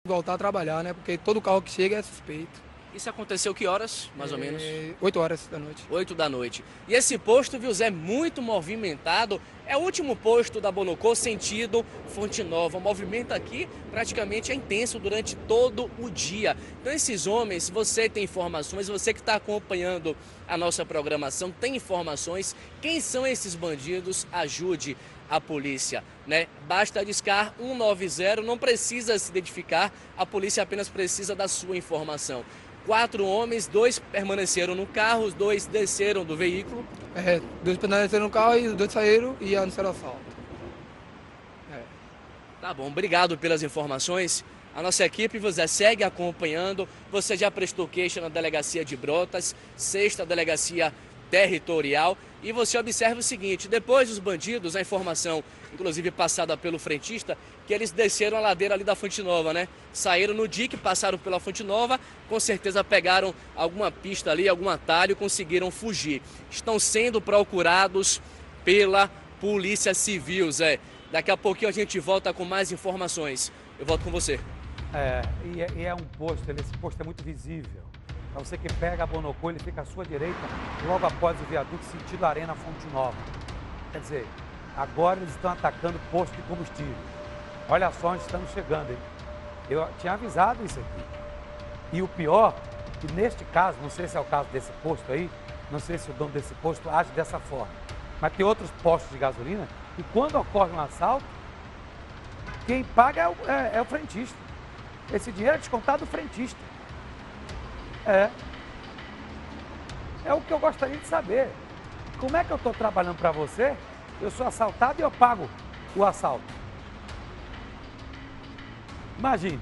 voltar a trabalhar, né? Porque todo carro que chega é suspeito. Isso aconteceu que horas, mais ou menos? 8 horas da noite. 8 da noite. E esse posto, viu, Zé, muito movimentado. É o último posto da Bonocô, sentido Fonte Nova. O movimento aqui praticamente é intenso durante todo o dia. Então esses homens, se você tem informações, você que está acompanhando a nossa programação, tem informações, quem são esses bandidos, ajude a polícia, né? Basta discar 190, não precisa se identificar, a polícia apenas precisa da sua informação. 4 homens, 2 permaneceram no carro, os 2 desceram do veículo. 2 permaneceram no carro e os 2 saíram e anunciaram assalto. Tá bom, obrigado pelas informações. A nossa equipe, você segue acompanhando. Você já prestou queixa na delegacia de Brotas, 6ª delegacia territorial. E você observa o seguinte, depois dos bandidos, a informação, inclusive passada pelo frentista, que eles desceram a ladeira ali da Fonte Nova, né? Saíram no dique, passaram pela Fonte Nova, com certeza pegaram alguma pista ali, algum atalho, conseguiram fugir. Estão sendo procurados pela Polícia Civil, Zé. Daqui a pouquinho a gente volta com mais informações. Eu volto com você. E é um posto, esse posto é muito visível. Para você que pega a Bonocô, ele fica à sua direita, logo após o viaduto, sentido Arena Fonte Nova. Quer dizer, agora eles estão atacando posto de combustível. Olha só onde estamos chegando, hein? Eu tinha avisado isso aqui. E o pior, que neste caso, não sei se é o caso desse posto aí, não sei se o dono desse posto age dessa forma, mas tem outros postos de gasolina e quando ocorre um assalto, quem paga é o frentista. Esse dinheiro é descontado do frentista. É o que eu gostaria de saber. Como é que eu estou trabalhando para você, eu sou assaltado e eu pago o assalto? Imagine.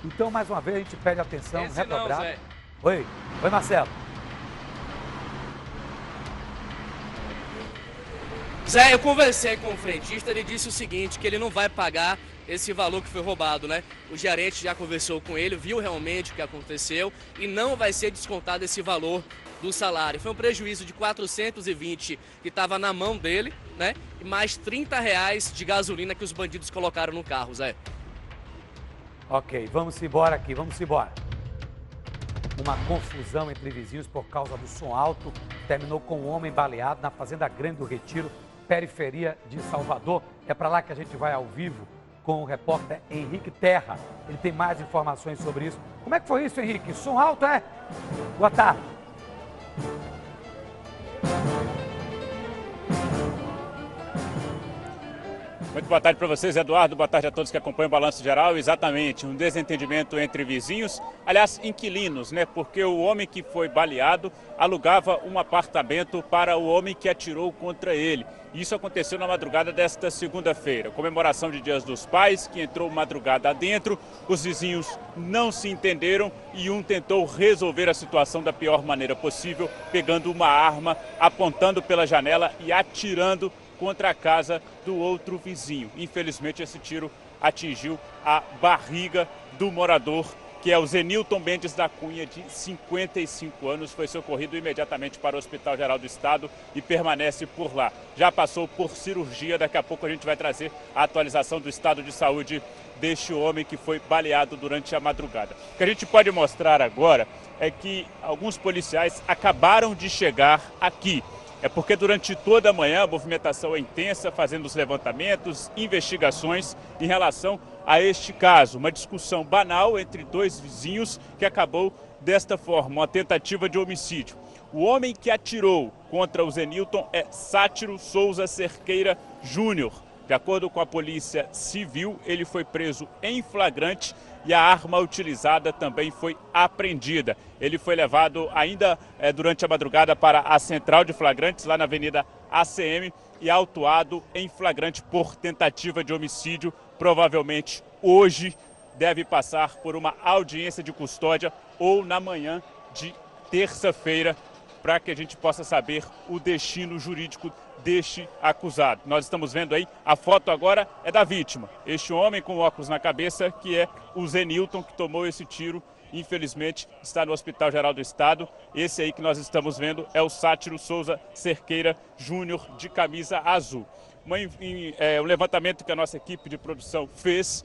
Então, mais uma vez, a gente pede atenção, redobrada. Zé. Oi, Marcelo. Zé, eu conversei com o frentista, ele disse o seguinte, que ele não vai pagar esse valor que foi roubado, né? O gerente já conversou com ele, viu realmente o que aconteceu e não vai ser descontado esse valor do salário. Foi um prejuízo de 420 que estava na mão dele, né? E mais R$30 de gasolina que os bandidos colocaram no carro, Zé. Ok, vamos embora aqui, vamos embora. Uma confusão entre vizinhos por causa do som alto terminou com um homem baleado na Fazenda Grande do Retiro, periferia de Salvador. É para lá que a gente vai ao vivo com o repórter Henrique Terra. Ele tem mais informações sobre isso. Como é que foi isso, Henrique? Som alto, é? Boa tarde. Muito boa tarde para vocês, Eduardo. Boa tarde a todos que acompanham o Balanço Geral. Exatamente, um desentendimento entre vizinhos, aliás, inquilinos, né? Porque o homem que foi baleado alugava um apartamento para o homem que atirou contra ele. Isso aconteceu na madrugada desta segunda-feira. Comemoração de Dias dos Pais, que entrou madrugada adentro. Os vizinhos não se entenderam e um tentou resolver a situação da pior maneira possível, pegando uma arma, apontando pela janela e atirando contra a casa do outro vizinho. Infelizmente, esse tiro atingiu a barriga do morador, que é o Zenilton Mendes da Cunha, de 55 anos, foi socorrido imediatamente para o Hospital Geral do Estado e permanece por lá. Já passou por cirurgia, daqui a pouco a gente vai trazer a atualização do estado de saúde deste homem que foi baleado durante a madrugada. O que a gente pode mostrar agora é que alguns policiais acabaram de chegar aqui. É porque durante toda a manhã a movimentação é intensa, fazendo os levantamentos, investigações em relação a este caso. Uma discussão banal entre dois vizinhos que acabou desta forma, uma tentativa de homicídio. O homem que atirou contra o Zenilton é Sátiro Souza Cerqueira Júnior. De acordo com a Polícia Civil, ele foi preso em flagrante e a arma utilizada também foi apreendida. Ele foi levado ainda durante a madrugada para a central de flagrantes, lá na Avenida ACM, e autuado em flagrante por tentativa de homicídio. Provavelmente hoje deve passar por uma audiência de custódia ou na manhã de terça-feira, para que a gente possa saber o destino jurídico deste acusado. Nós estamos vendo aí, a foto agora é da vítima. Este homem com óculos na cabeça, que é o Zenilton, que tomou esse tiro, infelizmente está no Hospital Geral do Estado. Esse aí que nós estamos vendo é o Sátiro Souza Cerqueira Júnior, de camisa azul. Um levantamento que a nossa equipe de produção fez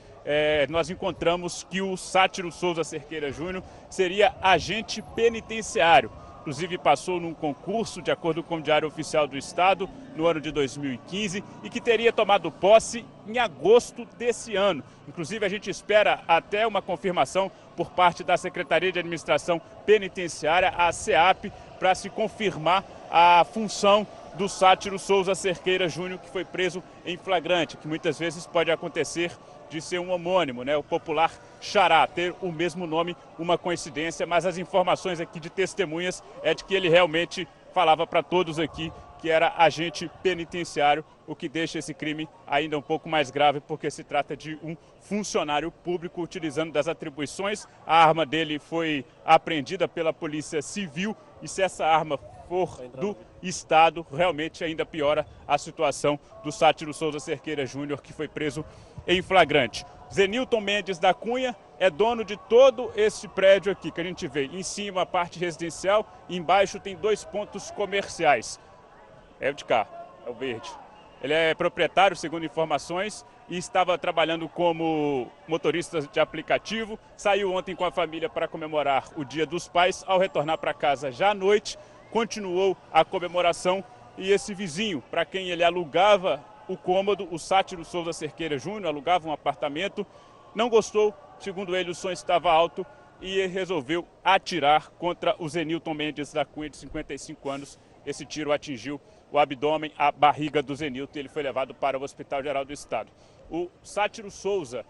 nós encontramos que o Sátiro Souza Cerqueira Júnior seria agente penitenciário. Inclusive passou num concurso, de acordo com o Diário Oficial do Estado, no ano de 2015, e que teria tomado posse em agosto desse ano. Inclusive, a gente espera até uma confirmação por parte da Secretaria de Administração Penitenciária, a SEAP, para se confirmar a função do Sátiro Souza Cerqueira Júnior, que foi preso em flagrante, que muitas vezes pode acontecer de ser um homônimo, né? O popular xará, ter o mesmo nome, uma coincidência, mas as informações aqui de testemunhas é de que ele realmente falava para todos aqui que era agente penitenciário, o que deixa esse crime ainda um pouco mais grave, porque se trata de um funcionário público utilizando das atribuições. A arma dele foi apreendida pela Polícia Civil e se essa arma for do Estado, realmente ainda piora a situação do Sátiro Souza Cerqueira Júnior, que foi preso em flagrante. Zenilton Mendes da Cunha é dono de todo esse prédio aqui, que a gente vê. Em cima a parte residencial, embaixo tem 2 pontos comerciais. É o de cá, é o verde. Ele é proprietário, segundo informações, e estava trabalhando como motorista de aplicativo. Saiu ontem com a família para comemorar o Dia dos Pais. Ao retornar para casa já à noite, continuou a comemoração e esse vizinho, para quem ele alugava o cômodo, o Sátiro Souza Cerqueira Júnior, alugava um apartamento, não gostou, segundo ele o som estava alto e resolveu atirar contra o Zenilton Mendes da Cunha, de 55 anos. Esse tiro atingiu o abdômen, a barriga do Zenilton, e ele foi levado para o Hospital Geral do Estado. O Sátiro Souza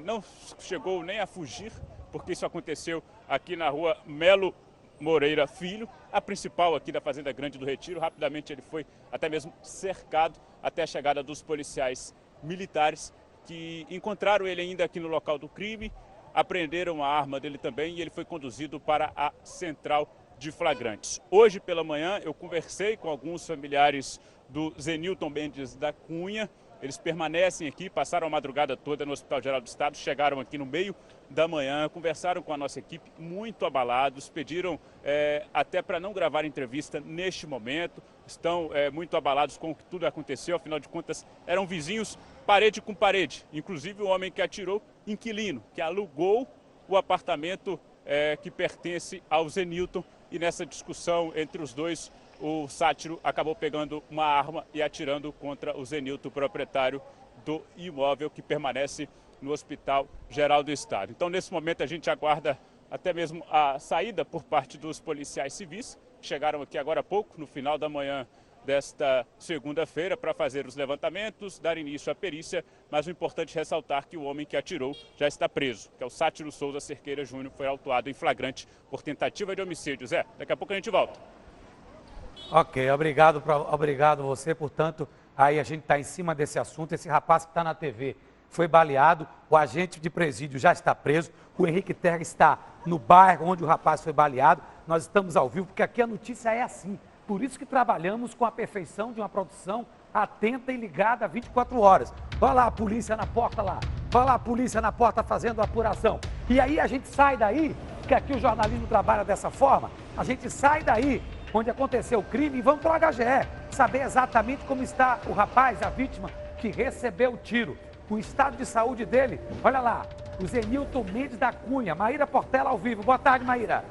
não chegou nem a fugir, porque isso aconteceu aqui na rua Melo Moreira Filho, a principal aqui da Fazenda Grande do Retiro. Rapidamente ele foi até mesmo cercado até a chegada dos policiais militares, que encontraram ele ainda aqui no local do crime, apreenderam a arma dele também e ele foi conduzido para a central de flagrantes. Hoje pela manhã eu conversei com alguns familiares do Zenilton Mendes da Cunha. Eles permanecem aqui, passaram a madrugada toda no Hospital Geral do Estado, chegaram aqui no meio da manhã, conversaram com a nossa equipe, muito abalados, pediram até para não gravar entrevista neste momento, estão muito abalados com o que tudo aconteceu, afinal de contas eram vizinhos parede com parede, inclusive o homem que atirou, inquilino, que alugou o apartamento que pertence ao Zenilton, e nessa discussão entre os dois, o Sátiro acabou pegando uma arma e atirando contra o Zenilton, proprietário do imóvel que permanece no Hospital Geral do Estado. Então, nesse momento, a gente aguarda até mesmo a saída por parte dos policiais civis, que chegaram aqui agora há pouco, no final da manhã desta segunda-feira, para fazer os levantamentos, dar início à perícia, mas o importante é ressaltar que o homem que atirou já está preso, que é o Sátiro Souza Cerqueira Júnior, foi autuado em flagrante por tentativa de homicídio. Zé, daqui a pouco a gente volta. Ok, obrigado você. Portanto, aí a gente está em cima desse assunto. Esse rapaz que está na TV foi baleado, o agente de presídio já está preso, o Henrique Terra está no bairro onde o rapaz foi baleado. Nós estamos ao vivo, porque aqui a notícia é assim. Por isso que trabalhamos com a perfeição de uma produção atenta e ligada 24 horas. Vai lá a polícia na porta lá, vai lá a polícia na porta fazendo a apuração. E aí a gente sai daí, porque aqui o jornalismo trabalha dessa forma, a gente sai daí onde aconteceu o crime e vamos para o HGE, saber exatamente como está o rapaz, a vítima que recebeu o tiro, o estado de saúde dele. Olha lá, o Zenilton Mendes da Cunha, Maíra Portela ao vivo. Boa tarde, Maíra.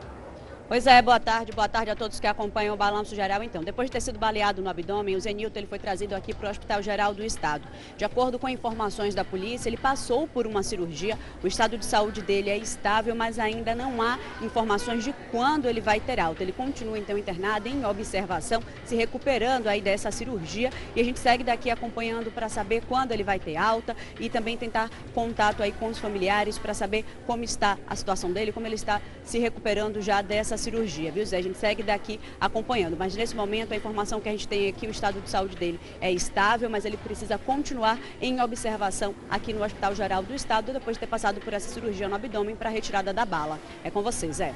Pois é, boa tarde a todos que acompanham o Balanço Geral. Então, depois de ter sido baleado no abdômen, o Zenilton ele foi trazido aqui para o Hospital Geral do Estado. De acordo com informações da polícia, ele passou por uma cirurgia, o estado de saúde dele é estável, mas ainda não há informações de quando ele vai ter alta. Ele continua então internado em observação, se recuperando aí dessa cirurgia, e a gente segue daqui acompanhando para saber quando ele vai ter alta e também tentar contato aí com os familiares para saber como está a situação dele, como ele está se recuperando já dessa cirurgia, viu, Zé? A gente segue daqui acompanhando, mas nesse momento a informação que a gente tem aqui, o estado de saúde dele é estável, mas ele precisa continuar em observação aqui no Hospital Geral do Estado, depois de ter passado por essa cirurgia no abdômen para a retirada da bala. É com você, Zé.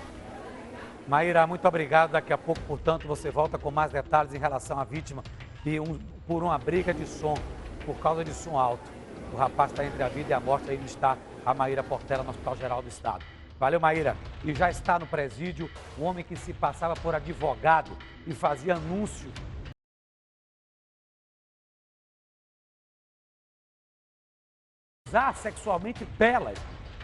Maíra, muito obrigado. Daqui a pouco, portanto, você volta com mais detalhes em relação à vítima e por uma briga de som, por causa de som alto. O rapaz está entre a vida e a morte, ainda está a Maíra Portela no Hospital Geral do Estado. Valeu, Maíra. E já está no presídio um homem que se passava por advogado e fazia anúncio abusar sexualmente delas.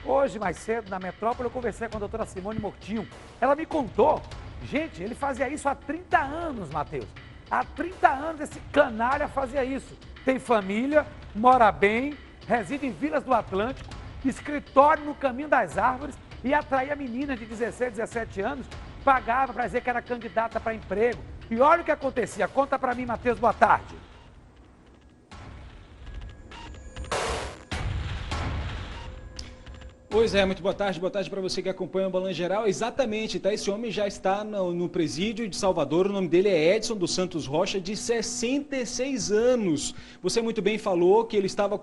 Hoje, mais cedo, na metrópole, eu conversei com a doutora Simone Moutinho. Ela me contou, gente, ele fazia isso há 30 anos, Matheus. Há 30 anos esse canalha fazia isso. Tem família, mora bem, reside em Vilas do Atlântico, escritório no Caminho das Árvores e atraía meninas de 16, 17 anos, pagava para dizer que era candidata para emprego. E olha o que acontecia. Conta para mim, Matheus, boa tarde. Pois é, muito boa tarde para você que acompanha o Balanço Geral. Exatamente, tá? Esse homem já está no presídio de Salvador, o nome dele é Edson dos Santos Rocha, de 66 anos. Você muito bem falou que ele estava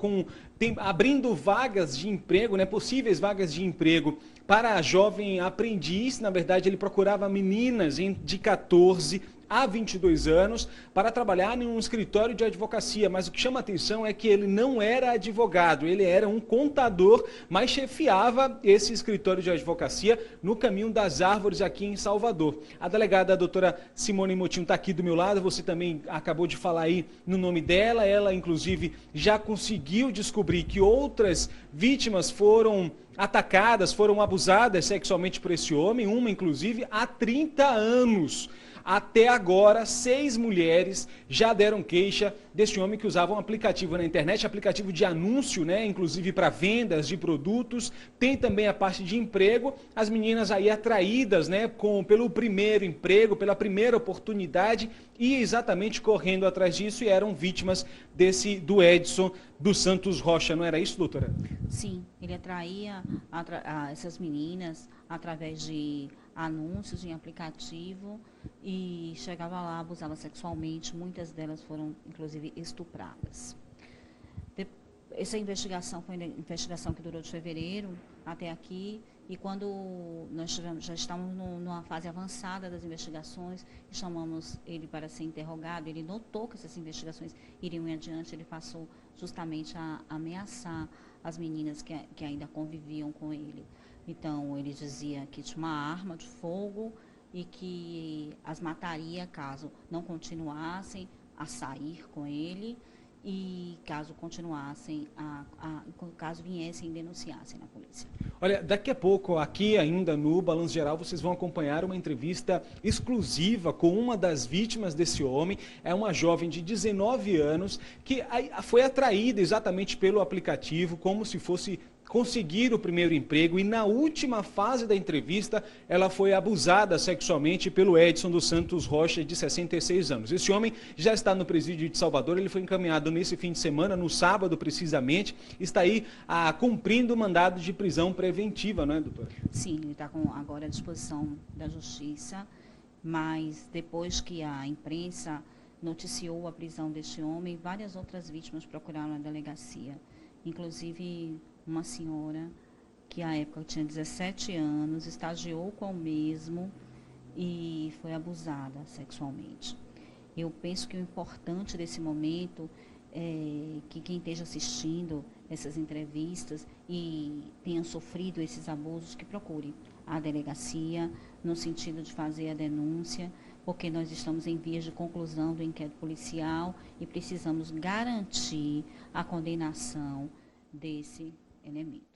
abrindo vagas de emprego, né, possíveis vagas de emprego para a jovem aprendiz. Na verdade, ele procurava meninas de 14 a 22 anos para trabalhar em um escritório de advocacia, mas o que chama a atenção é que ele não era advogado, ele era um contador, mas chefiava esse escritório de advocacia no Caminho das Árvores aqui em Salvador. A delegada, a doutora Simone Moutinho, está aqui do meu lado, você também acabou de falar aí no nome dela, ela inclusive já conseguiu descobrir que outras vítimas foram atacadas, foram abusadas sexualmente por esse homem, uma inclusive há 30 anos. Até agora, 6 mulheres já deram queixa desse homem que usava um aplicativo na internet, aplicativo de anúncio, né, inclusive para vendas de produtos. Tem também a parte de emprego, as meninas aí atraídas, né, pelo primeiro emprego, pela primeira oportunidade e exatamente correndo atrás disso e eram vítimas do Edson dos Santos Rocha, não era isso, doutora? Sim, ele atraía essas meninas através de anúncios em aplicativo e chegava lá, abusava sexualmente, muitas delas foram inclusive estupradas. Essa investigação foi uma investigação que durou de fevereiro até aqui, e quando nós já estávamos numa fase avançada das investigações, e chamamos ele para ser interrogado, ele notou que essas investigações iriam em adiante, ele passou justamente a ameaçar as meninas que ainda conviviam com ele. Então, ele dizia que tinha uma arma de fogo e que as mataria caso não continuassem a sair com ele e caso continuassem, caso viessem e denunciassem na polícia. Olha, daqui a pouco, aqui ainda no Balanço Geral, vocês vão acompanhar uma entrevista exclusiva com uma das vítimas desse homem. É uma jovem de 19 anos que foi atraída exatamente pelo aplicativo, como se fosse conseguir o primeiro emprego, e na última fase da entrevista ela foi abusada sexualmente pelo Edson dos Santos Rocha, de 66 anos. Esse homem já está no presídio de Salvador, ele foi encaminhado nesse fim de semana, no sábado precisamente, está aí cumprindo o mandado de prisão preventiva, não é, doutora? Sim, ele está agora à disposição da Justiça, mas depois que a imprensa noticiou a prisão deste homem, várias outras vítimas procuraram a delegacia, inclusive uma senhora que à época tinha 17 anos, estagiou com o mesmo e foi abusada sexualmente. Eu penso que o importante desse momento é que quem esteja assistindo essas entrevistas e tenha sofrido esses abusos, que procure a delegacia no sentido de fazer a denúncia, porque nós estamos em vias de conclusão do inquérito policial e precisamos garantir a condenação desse elemento.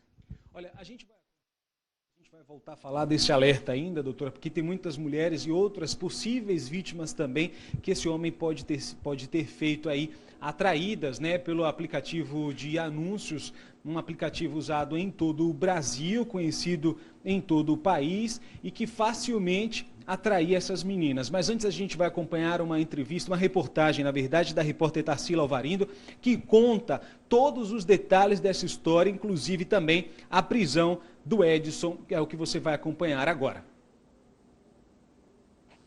Olha, a gente vai voltar a falar desse alerta ainda, doutora, porque tem muitas mulheres e outras possíveis vítimas também que esse homem pode ter feito aí, atraídas, né, pelo aplicativo de anúncios, um aplicativo usado em todo o Brasil, conhecido em todo o país e que facilmente atrair essas meninas. Mas antes a gente vai acompanhar uma entrevista, uma reportagem, na verdade, da repórter Tarsila Alvarindo, que conta todos os detalhes dessa história, inclusive também a prisão do Edson, que é o que você vai acompanhar agora.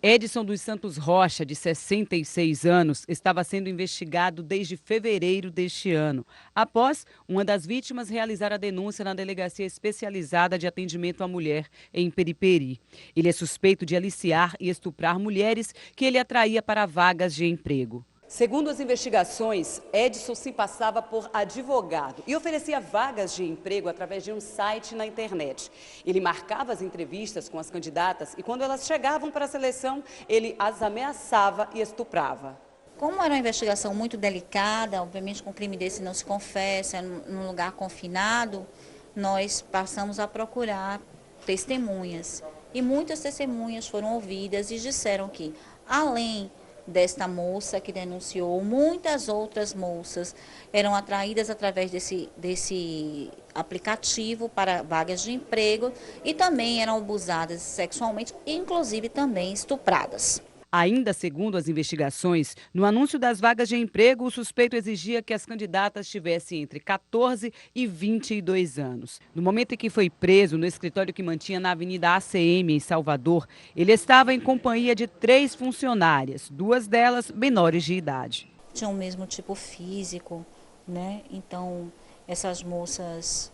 Edson dos Santos Rocha, de 66 anos, estava sendo investigado desde fevereiro deste ano, após uma das vítimas realizar a denúncia na Delegacia Especializada de Atendimento à Mulher, em Periperi. Ele é suspeito de aliciar e estuprar mulheres que ele atraía para vagas de emprego. Segundo as investigações, Edson se passava por advogado e oferecia vagas de emprego através de um site na internet. Ele marcava as entrevistas com as candidatas e quando elas chegavam para a seleção, ele as ameaçava e estuprava. Como era uma investigação muito delicada, obviamente com um crime desse não se confessa, num lugar confinado, nós passamos a procurar testemunhas. E muitas testemunhas foram ouvidas e disseram que, além desta moça que denunciou, muitas outras moças eram atraídas através desse aplicativo para vagas de emprego e também eram abusadas sexualmente, inclusive também estupradas. Ainda segundo as investigações, no anúncio das vagas de emprego, o suspeito exigia que as candidatas tivessem entre 14 e 22 anos. No momento em que foi preso no escritório que mantinha na Avenida ACM, em Salvador, ele estava em companhia de 3 funcionárias, 2 delas menores de idade. Tinham o mesmo tipo físico, né? Então, essas moças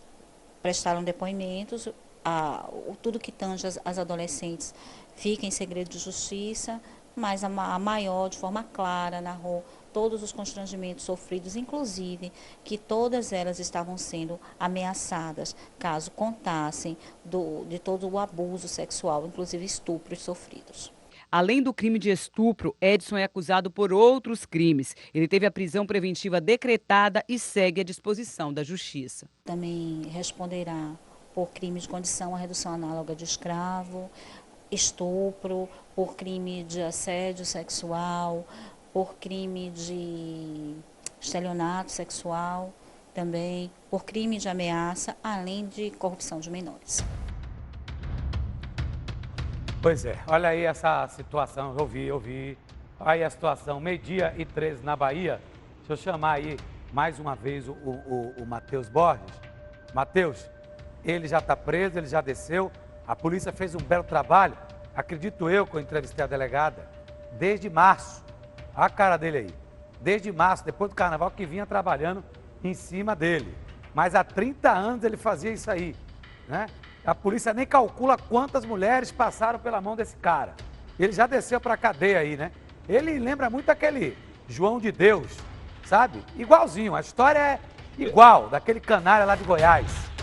prestaram depoimentos, tudo que tange as adolescentes fica em segredo de justiça, mas a maior, de forma clara, narrou todos os constrangimentos sofridos, inclusive que todas elas estavam sendo ameaçadas, caso contassem de todo o abuso sexual, inclusive estupros sofridos. Além do crime de estupro, Edson é acusado por outros crimes. Ele teve a prisão preventiva decretada e segue à disposição da Justiça. Também responderá por crimes de condição à redução análoga de escravo, estupro, por crime de assédio sexual, por crime de estelionato sexual, também por crime de ameaça, além de corrupção de menores. Pois é, olha aí essa situação, eu vi. Aí a situação, 12h13 na Bahia. Deixa eu chamar aí mais uma vez o Matheus Borges. Matheus, ele já está preso, ele já desceu. A polícia fez um belo trabalho, acredito eu, que eu entrevistei a delegada, desde março. Olha a cara dele aí. Desde março, depois do carnaval, que vinha trabalhando em cima dele. Mas há 30 anos ele fazia isso aí, né? A polícia nem calcula quantas mulheres passaram pela mão desse cara. Ele já desceu para a cadeia aí, né? Ele lembra muito aquele João de Deus, sabe? Igualzinho, a história é igual, daquele canalha lá de Goiás.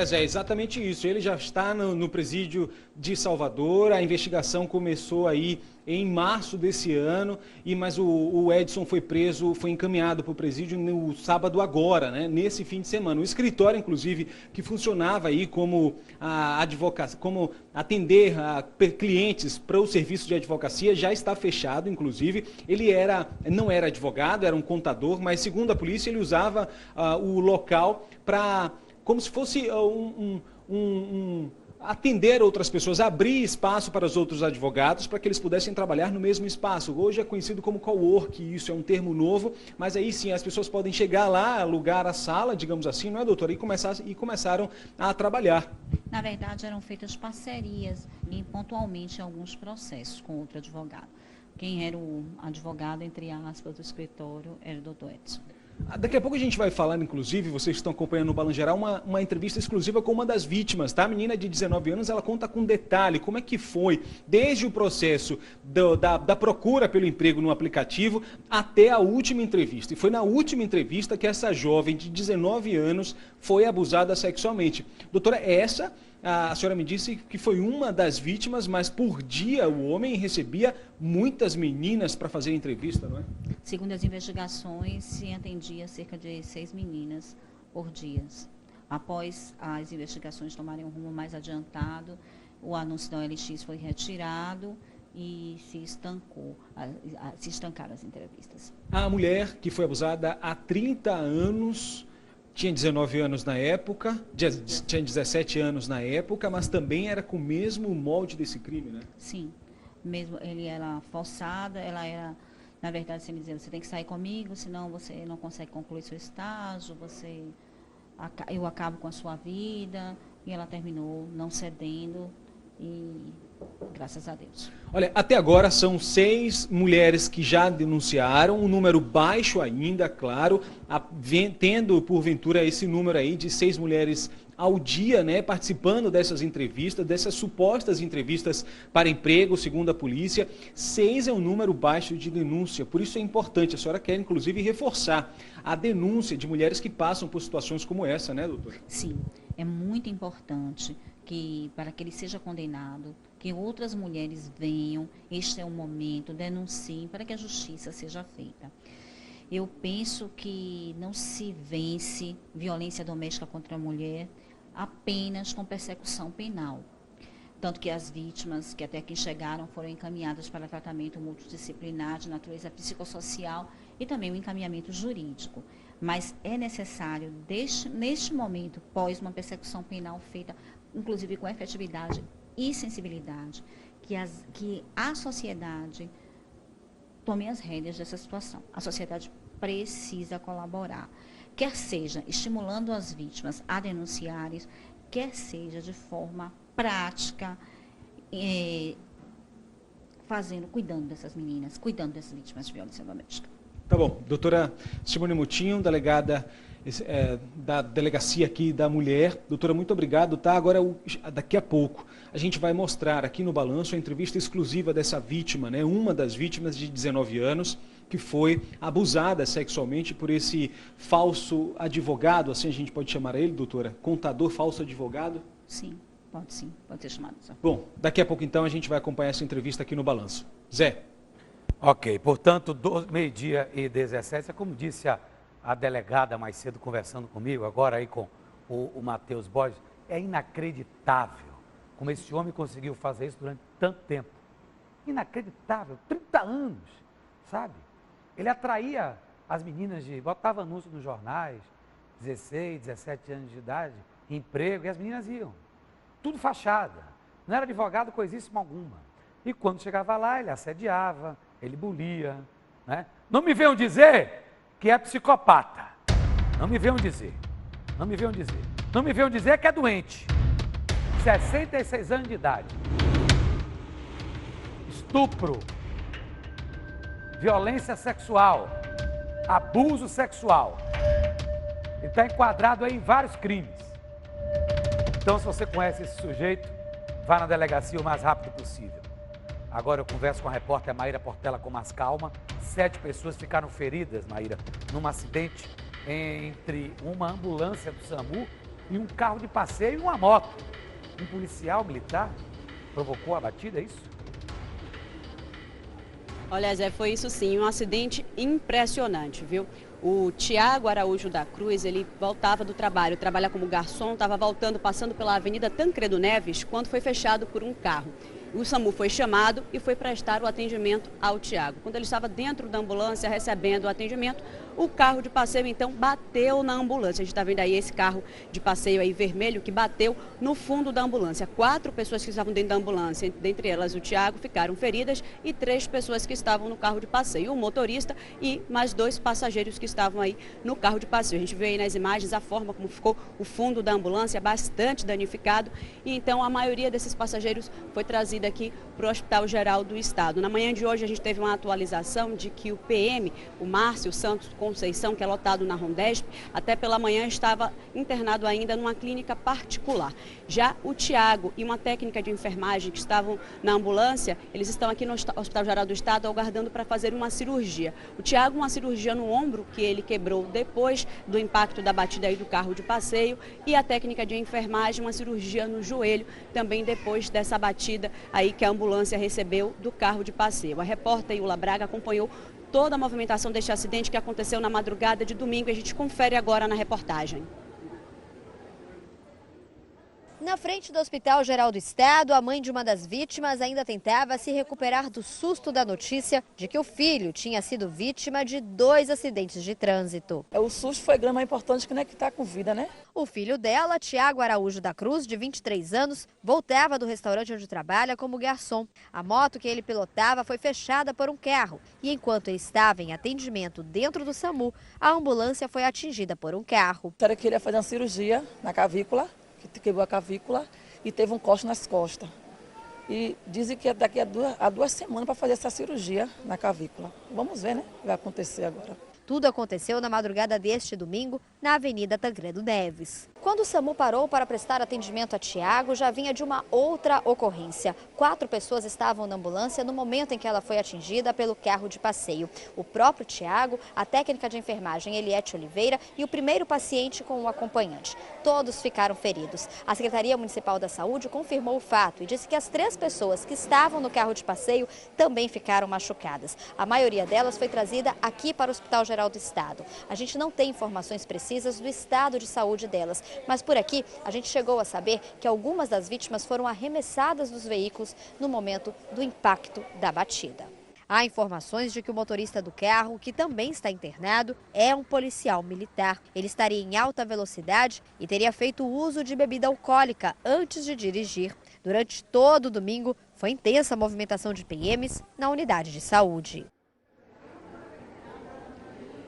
Zé, exatamente isso. Ele já está no presídio de Salvador. A investigação começou aí em março desse ano, mas o Edson foi preso, foi encaminhado para o presídio no sábado agora, né? Nesse fim de semana. O escritório, inclusive, que funcionava aí como a advocacia, como atender a clientes para o serviço de advocacia, já está fechado, inclusive. Ele não era advogado, era um contador, mas segundo a polícia ele usava o local para, como se fosse atender outras pessoas, abrir espaço para os outros advogados para que eles pudessem trabalhar no mesmo espaço. Hoje é conhecido como cowork, isso é um termo novo, mas aí sim as pessoas podem chegar lá, alugar a sala, digamos assim, não é, doutora? E começaram a trabalhar. Na verdade, eram feitas parcerias e pontualmente alguns processos com outro advogado. Quem era o advogado, entre aspas, do escritório era o doutor Edson. Daqui a pouco a gente vai falar, inclusive, vocês que estão acompanhando no Balanço Geral, uma entrevista exclusiva com uma das vítimas, tá? A menina de 19 anos, ela conta com detalhe como é que foi, desde o processo da procura pelo emprego no aplicativo até a última entrevista. E foi na última entrevista que essa jovem de 19 anos foi abusada sexualmente. Doutora, a senhora me disse que foi uma das vítimas, mas por dia o homem recebia muitas meninas para fazer entrevista, não é? Segundo as investigações, se atendia cerca de 6 meninas por dia. Após as investigações tomarem um rumo mais adiantado, o anúncio da OLX foi retirado e se estancaram as entrevistas. A mulher que foi abusada há 30 anos... Tinha 19 anos na época, tinha 17 anos na época, mas também era com o mesmo molde desse crime, né? Sim, mesmo ele era forçada, ela era, na verdade, você me dizia, você tem que sair comigo, senão você não consegue concluir seu estágio, eu acabo com a sua vida, e ela terminou não cedendo, e graças a Deus. Olha, até agora são 6 mulheres que já denunciaram, um número baixo ainda, claro, tendo porventura esse número aí de 6 mulheres ao dia, né, participando dessas entrevistas, dessas supostas entrevistas para emprego, segundo a polícia. 6 é um número baixo de denúncia, por isso é importante, a senhora quer inclusive reforçar a denúncia de mulheres que passam por situações como essa, né, doutora? Sim, é muito importante para que ele seja condenado, que outras mulheres venham, este é o momento, denunciem para que a justiça seja feita. Eu penso que não se vence violência doméstica contra a mulher apenas com persecução penal. Tanto que as vítimas que até aqui chegaram foram encaminhadas para tratamento multidisciplinar de natureza psicossocial e também o encaminhamento jurídico. Mas é necessário, neste momento, pós uma persecução penal feita, inclusive com efetividade e sensibilidade, que a sociedade tome as rédeas dessa situação. A sociedade precisa colaborar, quer seja estimulando as vítimas a denunciarem, quer seja de forma prática, cuidando dessas meninas, cuidando dessas vítimas de violência doméstica. Tá bom. Doutora Simone Moutinho, delegada da Delegacia aqui da Mulher. Doutora, muito obrigado, tá? Agora, daqui a pouco, a gente vai mostrar aqui no Balanço a entrevista exclusiva dessa vítima, né? Uma das vítimas de 19 anos, que foi abusada sexualmente por esse falso advogado, assim a gente pode chamar ele, doutora? Contador, falso advogado? Sim, pode ser chamado. Bom, daqui a pouco então a gente vai acompanhar essa entrevista aqui no Balanço. Zé. Ok, portanto, 12h17, é como disse a delegada mais cedo conversando comigo, agora aí com o Matheus Borges, é inacreditável como esse homem conseguiu fazer isso durante tanto tempo. Inacreditável, 30 anos, sabe? Ele atraía as meninas, botava anúncio nos jornais, 16, 17 anos de idade, emprego, e as meninas iam. Tudo fachada, não era advogado coisíssima alguma. E quando chegava lá, ele assediava, ele bulia, né? Não me venham dizer que é psicopata. Não me venham dizer. Não me venham dizer. Não me venham dizer que é doente. 66 anos de idade. Estupro. Violência sexual. Abuso sexual. Ele está enquadrado aí em vários crimes. Então, se você conhece esse sujeito, vá na delegacia o mais rápido possível. Agora eu converso com a repórter Maíra Portela com mais calma. 7 pessoas ficaram feridas, Maíra, num acidente entre uma ambulância do SAMU e um carro de passeio e uma moto. Um policial militar provocou a batida, é isso? Olha, Zé, foi isso sim, um acidente impressionante, viu? O Tiago Araújo da Cruz, ele voltava do trabalho, trabalha como garçom, estava voltando, passando pela Avenida Tancredo Neves, quando foi fechado por um carro. O SAMU foi chamado e foi prestar o atendimento ao Tiago. Quando ele estava dentro da ambulância recebendo o atendimento, o carro de passeio então bateu na ambulância. A gente está vendo aí esse carro de passeio aí vermelho que bateu no fundo da ambulância. 4 pessoas que estavam dentro da ambulância, dentre elas o Tiago, ficaram feridas e 3 pessoas que estavam no carro de passeio. O motorista e mais 2 passageiros que estavam aí no carro de passeio. A gente vê aí nas imagens a forma como ficou o fundo da ambulância, bastante danificado. E então a maioria desses passageiros foi trazida aqui para o Hospital Geral do Estado. Na manhã de hoje a gente teve uma atualização de que o PM, o Márcio Santos Conceição, que é lotado na Rondesp, até pela manhã estava internado ainda numa clínica particular. Já o Tiago e uma técnica de enfermagem que estavam na ambulância, eles estão aqui no Hospital Geral do Estado aguardando para fazer uma cirurgia. O Tiago, uma cirurgia no ombro que ele quebrou depois do impacto da batida aí do carro de passeio, e a técnica de enfermagem, uma cirurgia no joelho, também depois dessa batida aí que a ambulância recebeu do carro de passeio. A repórter Iula Braga acompanhou toda a movimentação deste acidente que aconteceu na madrugada de domingo e a gente confere agora na reportagem. Na frente do Hospital Geral do Estado, a mãe de uma das vítimas ainda tentava se recuperar do susto da notícia de que o filho tinha sido vítima de 2 acidentes de trânsito. O susto foi grande, mas é importante que está com vida, né? O filho dela, Tiago Araújo da Cruz, de 23 anos, voltava do restaurante onde trabalha como garçom. A moto que ele pilotava foi fechada por um carro e enquanto ele estava em atendimento dentro do SAMU, a ambulância foi atingida por um carro. Ele queria fazer uma cirurgia na cavícula, que quebrou a cavícula e teve um corte nas costas. E dizem que é daqui a 2 semanas para fazer essa cirurgia na cavícula. Vamos ver, né? O que vai acontecer agora. Tudo aconteceu na madrugada deste domingo, na Avenida Tancredo Neves. Quando o SAMU parou para prestar atendimento a Tiago, já vinha de uma outra ocorrência. 4 pessoas estavam na ambulância no momento em que ela foi atingida pelo carro de passeio. O próprio Tiago, a técnica de enfermagem Eliette Oliveira e o primeiro paciente com o acompanhante. Todos ficaram feridos. A Secretaria Municipal da Saúde confirmou o fato e disse que as 3 pessoas que estavam no carro de passeio também ficaram machucadas. A maioria delas foi trazida aqui para o Hospital Geral do Estado. A gente não tem informações precisas do estado de saúde delas, mas por aqui a gente chegou a saber que algumas das vítimas foram arremessadas dos veículos no momento do impacto da batida. Há informações de que o motorista do carro, que também está internado, é um policial militar. Ele estaria em alta velocidade e teria feito uso de bebida alcoólica antes de dirigir. Durante todo o domingo, foi intensa a movimentação de PMs na unidade de saúde.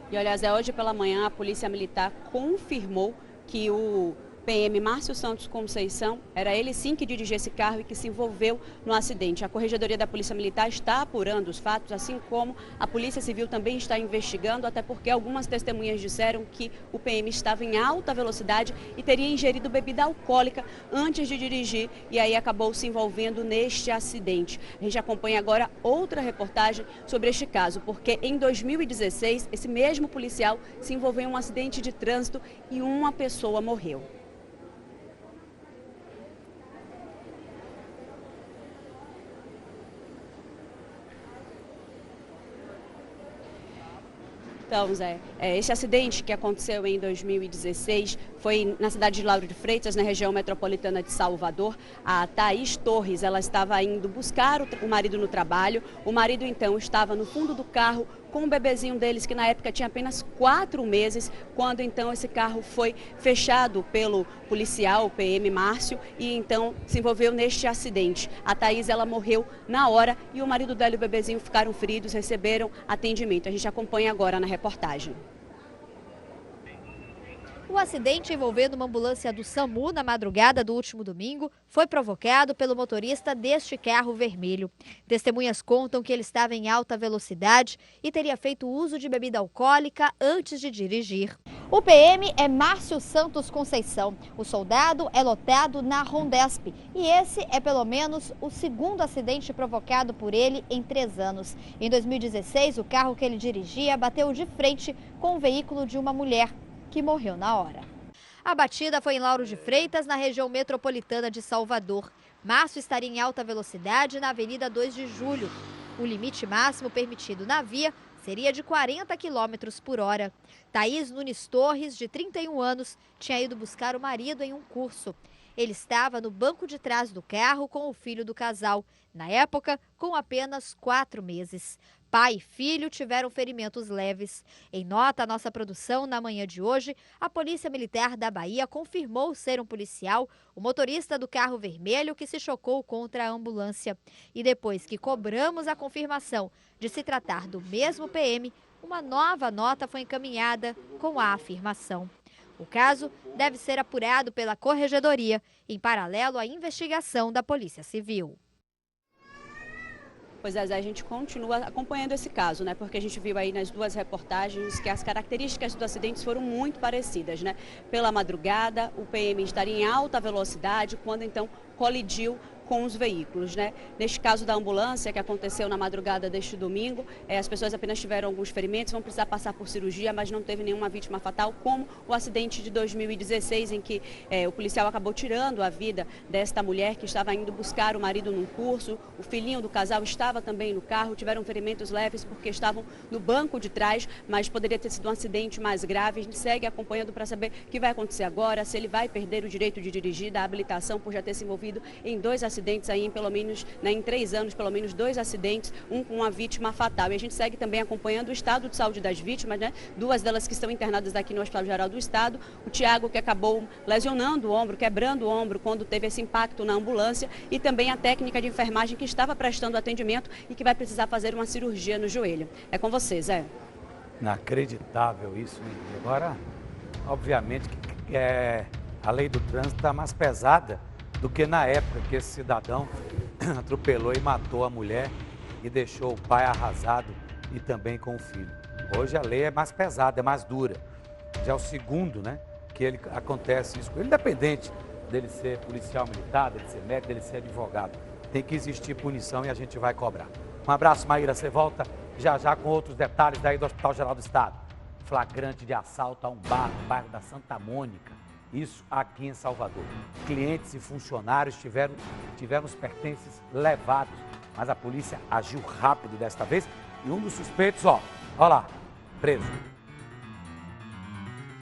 E olha, Zé, hoje pela manhã a Polícia Militar confirmou que o PM Márcio Santos Conceição, era ele sim que dirigia esse carro e que se envolveu no acidente. A Corregedoria da Polícia Militar está apurando os fatos, assim como a Polícia Civil também está investigando, até porque algumas testemunhas disseram que o PM estava em alta velocidade e teria ingerido bebida alcoólica antes de dirigir e aí acabou se envolvendo neste acidente. A gente acompanha agora outra reportagem sobre este caso, porque em 2016 esse mesmo policial se envolveu em um acidente de trânsito e uma pessoa morreu. Então, Zé, este acidente que aconteceu em 2016 foi na cidade de Lauro de Freitas, na região metropolitana de Salvador. A Thaís Torres, ela estava indo buscar o marido no trabalho. O marido, então, estava no fundo do carro com um bebezinho deles, que na época tinha apenas 4 meses, quando então esse carro foi fechado pelo policial, o PM Márcio, e então se envolveu neste acidente. A Thaís, ela morreu na hora e o marido dela e o bebezinho ficaram feridos, receberam atendimento. A gente acompanha agora na reportagem. O acidente envolvendo uma ambulância do SAMU na madrugada do último domingo foi provocado pelo motorista deste carro vermelho. Testemunhas contam que ele estava em alta velocidade e teria feito uso de bebida alcoólica antes de dirigir. O PM é Márcio Santos Conceição. O soldado é lotado na Rondesp e esse é pelo menos o 2º acidente provocado por ele em 3 anos. Em 2016, o carro que ele dirigia bateu de frente com o veículo de uma mulher, que morreu na hora. A batida foi em Lauro de Freitas, na região metropolitana de Salvador. Márcio estaria em alta velocidade na Avenida 2 de Julho. O limite máximo permitido na via seria de 40 km por hora. Thaís Nunes Torres, de 31 anos, tinha ido buscar o marido em um curso. Ele estava no banco de trás do carro com o filho do casal, na época com apenas 4 meses. Pai e filho tiveram ferimentos leves. Em nota à nossa produção, na manhã de hoje, a Polícia Militar da Bahia confirmou ser um policial, o motorista do carro vermelho que se chocou contra a ambulância. E depois que cobramos a confirmação de se tratar do mesmo PM, uma nova nota foi encaminhada com a afirmação. O caso deve ser apurado pela Corregedoria, em paralelo à investigação da Polícia Civil. Pois é, a gente continua acompanhando esse caso, né? Porque a gente viu aí nas 2 reportagens que as características do acidente foram muito parecidas, né? Pela madrugada, o PM estaria em alta velocidade quando então colidiu com os veículos, né? Neste caso da ambulância, que aconteceu na madrugada deste domingo, as pessoas apenas tiveram alguns ferimentos, vão precisar passar por cirurgia, mas não teve nenhuma vítima fatal, como o acidente de 2016, em que o policial acabou tirando a vida desta mulher que estava indo buscar o marido num curso. O filhinho do casal estava também no carro, tiveram ferimentos leves porque estavam no banco de trás, mas poderia ter sido um acidente mais grave. A gente segue acompanhando para saber o que vai acontecer agora, se ele vai perder o direito de dirigir, da habilitação por já ter se envolvido em 2 acidentes aí, pelo menos, né, em 3 anos, pelo menos 2 acidentes, um com uma vítima fatal. E a gente segue também acompanhando o estado de saúde das vítimas, né? 2 delas que estão internadas aqui no Hospital Geral do Estado. O Tiago, que acabou lesionando o ombro, quebrando o ombro quando teve esse impacto na ambulância, e também a técnica de enfermagem que estava prestando atendimento e que vai precisar fazer uma cirurgia no joelho. É com você, Zé. Inacreditável isso, hein? Agora, obviamente, que a lei do trânsito está mais pesada do que na época que esse cidadão atropelou e matou a mulher e deixou o pai arrasado e também com o filho. Hoje a lei é mais pesada, é mais dura. Já é o segundo, né, que ele acontece isso com ele, independente dele ser policial militar, dele ser médico, dele ser advogado. Tem que existir punição e a gente vai cobrar. Um abraço, Maíra. Você volta já já com outros detalhes daí do Hospital Geral do Estado. Flagrante de assalto a um bar no bairro da Santa Mônica. Isso aqui em Salvador. Clientes e funcionários tiveram os pertences levados. Mas a polícia agiu rápido desta vez. E um dos suspeitos, ó lá, preso.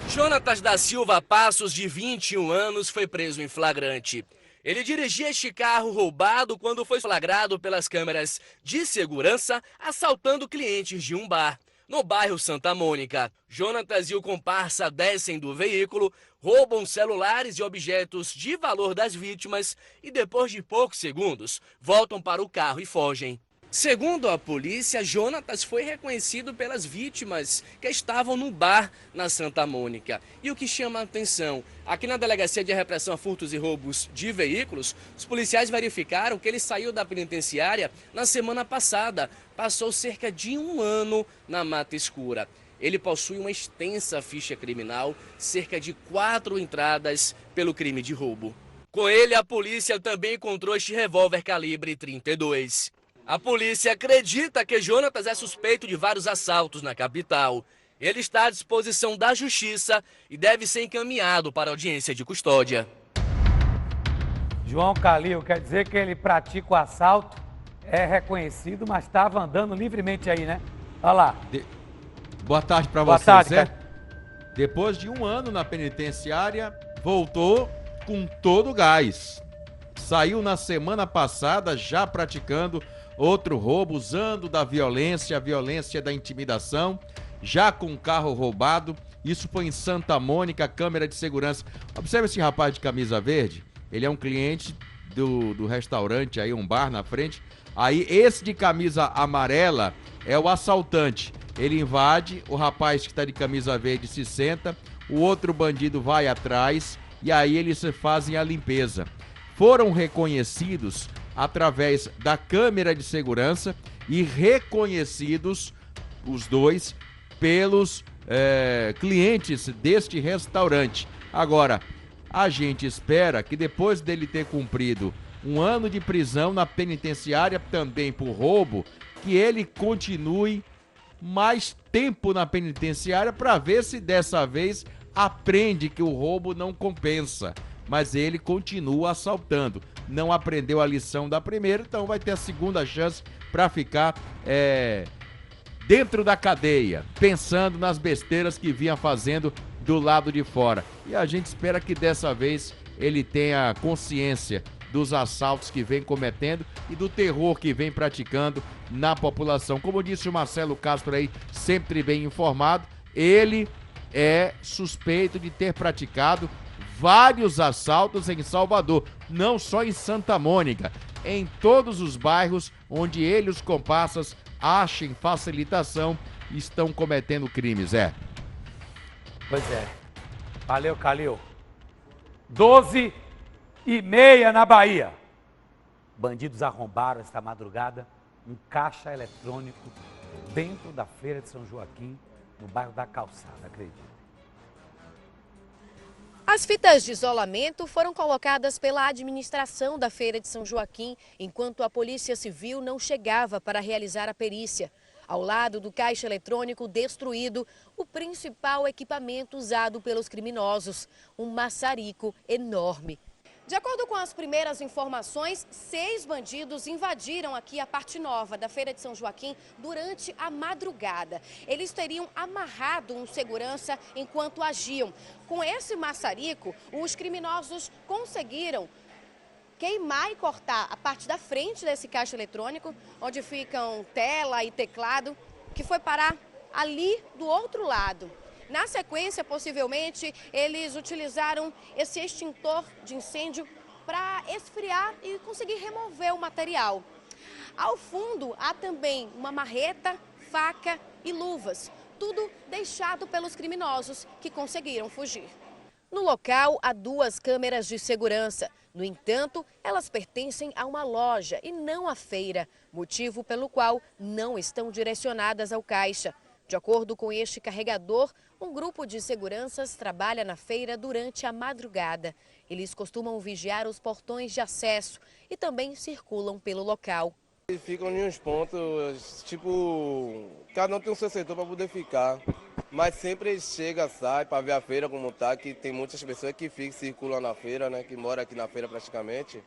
Jonatas da Silva Passos, de 21 anos, foi preso em flagrante. Ele dirigia este carro roubado quando foi flagrado pelas câmeras de segurança assaltando clientes de um bar no bairro Santa Mônica. Jonatas e o comparsa descem do veículo, roubam celulares e objetos de valor das vítimas e depois de poucos segundos voltam para o carro e fogem. Segundo a polícia, Jonatas foi reconhecido pelas vítimas que estavam no bar na Santa Mônica. E o que chama a atenção, aqui na Delegacia de Repressão a Furtos e Roubos de Veículos, os policiais verificaram que ele saiu da penitenciária na semana passada. Passou cerca de 1 ano na Mata Escura. Ele possui uma extensa ficha criminal, cerca de 4 entradas pelo crime de roubo. Com ele, a polícia também encontrou este revólver calibre 32. A polícia acredita que Jonatas é suspeito de vários assaltos na capital. Ele está à disposição da justiça e deve ser encaminhado para audiência de custódia. João Calil, quer dizer que ele pratica o assalto, é reconhecido, mas estava andando livremente aí, né? Olha lá. Boa tarde para Boa você, tarde, Zé. cara. Depois de 1 ano na penitenciária, voltou com todo o gás. Saiu na semana passada já praticando outro roubo, usando da violência, a violência da intimidação, já com um carro roubado. Isso foi em Santa Mônica, câmera de segurança. Observe esse rapaz de camisa verde, ele é um cliente do restaurante aí, um bar na frente. Aí esse de camisa amarela é o assaltante. Ele invade, o rapaz que está de camisa verde se senta, o outro bandido vai atrás e aí eles fazem a limpeza. Foram reconhecidos através da câmera de segurança e reconhecidos os dois pelos clientes deste restaurante. Agora, a gente espera que depois dele ter cumprido 1 ano de prisão na penitenciária, também por roubo, que ele continue mais tempo na penitenciária para ver se dessa vez aprende que o roubo não compensa. Mas ele continua assaltando. Não aprendeu a lição da primeira, então vai ter a segunda chance para ficar dentro da cadeia, pensando nas besteiras que vinha fazendo do lado de fora. E a gente espera que dessa vez ele tenha consciência dos assaltos que vem cometendo e do terror que vem praticando na população. Como disse o Marcelo Castro aí, sempre bem informado, ele é suspeito de ter praticado vários assaltos em Salvador, não só em Santa Mônica, em todos os bairros onde ele e os comparsas achem facilitação, estão cometendo crimes, Pois é. Valeu, Calil. 12h30 na Bahia. Bandidos arrombaram esta madrugada um caixa eletrônico dentro da Feira de São Joaquim, no bairro da Calçada, acredito. As fitas de isolamento foram colocadas pela administração da Feira de São Joaquim, enquanto a Polícia Civil não chegava para realizar a perícia. Ao lado do caixa eletrônico destruído, o principal equipamento usado pelos criminosos, um maçarico enorme. De acordo com as primeiras informações, 6 bandidos invadiram aqui a parte nova da Feira de São Joaquim durante a madrugada. Eles teriam amarrado um segurança enquanto agiam. Com esse maçarico, os criminosos conseguiram queimar e cortar a parte da frente desse caixa eletrônico, onde ficam tela e teclado, que foi parar ali do outro lado. Na sequência, possivelmente, eles utilizaram esse extintor de incêndio para esfriar e conseguir remover o material. Ao fundo, há também uma marreta, faca e luvas, tudo deixado pelos criminosos que conseguiram fugir. No local, há 2 câmeras de segurança. No entanto, elas pertencem a uma loja e não à feira, motivo pelo qual não estão direcionadas ao caixa. De acordo com este carregador, um grupo de seguranças trabalha na feira durante a madrugada. Eles costumam vigiar os portões de acesso e também circulam pelo local. Ficam em uns pontos, tipo, cada um tem um seu setor para poder ficar. Mas sempre chega, sai para ver a feira como tá, que tem muitas pessoas que circulam na feira, né, que moram aqui na feira praticamente.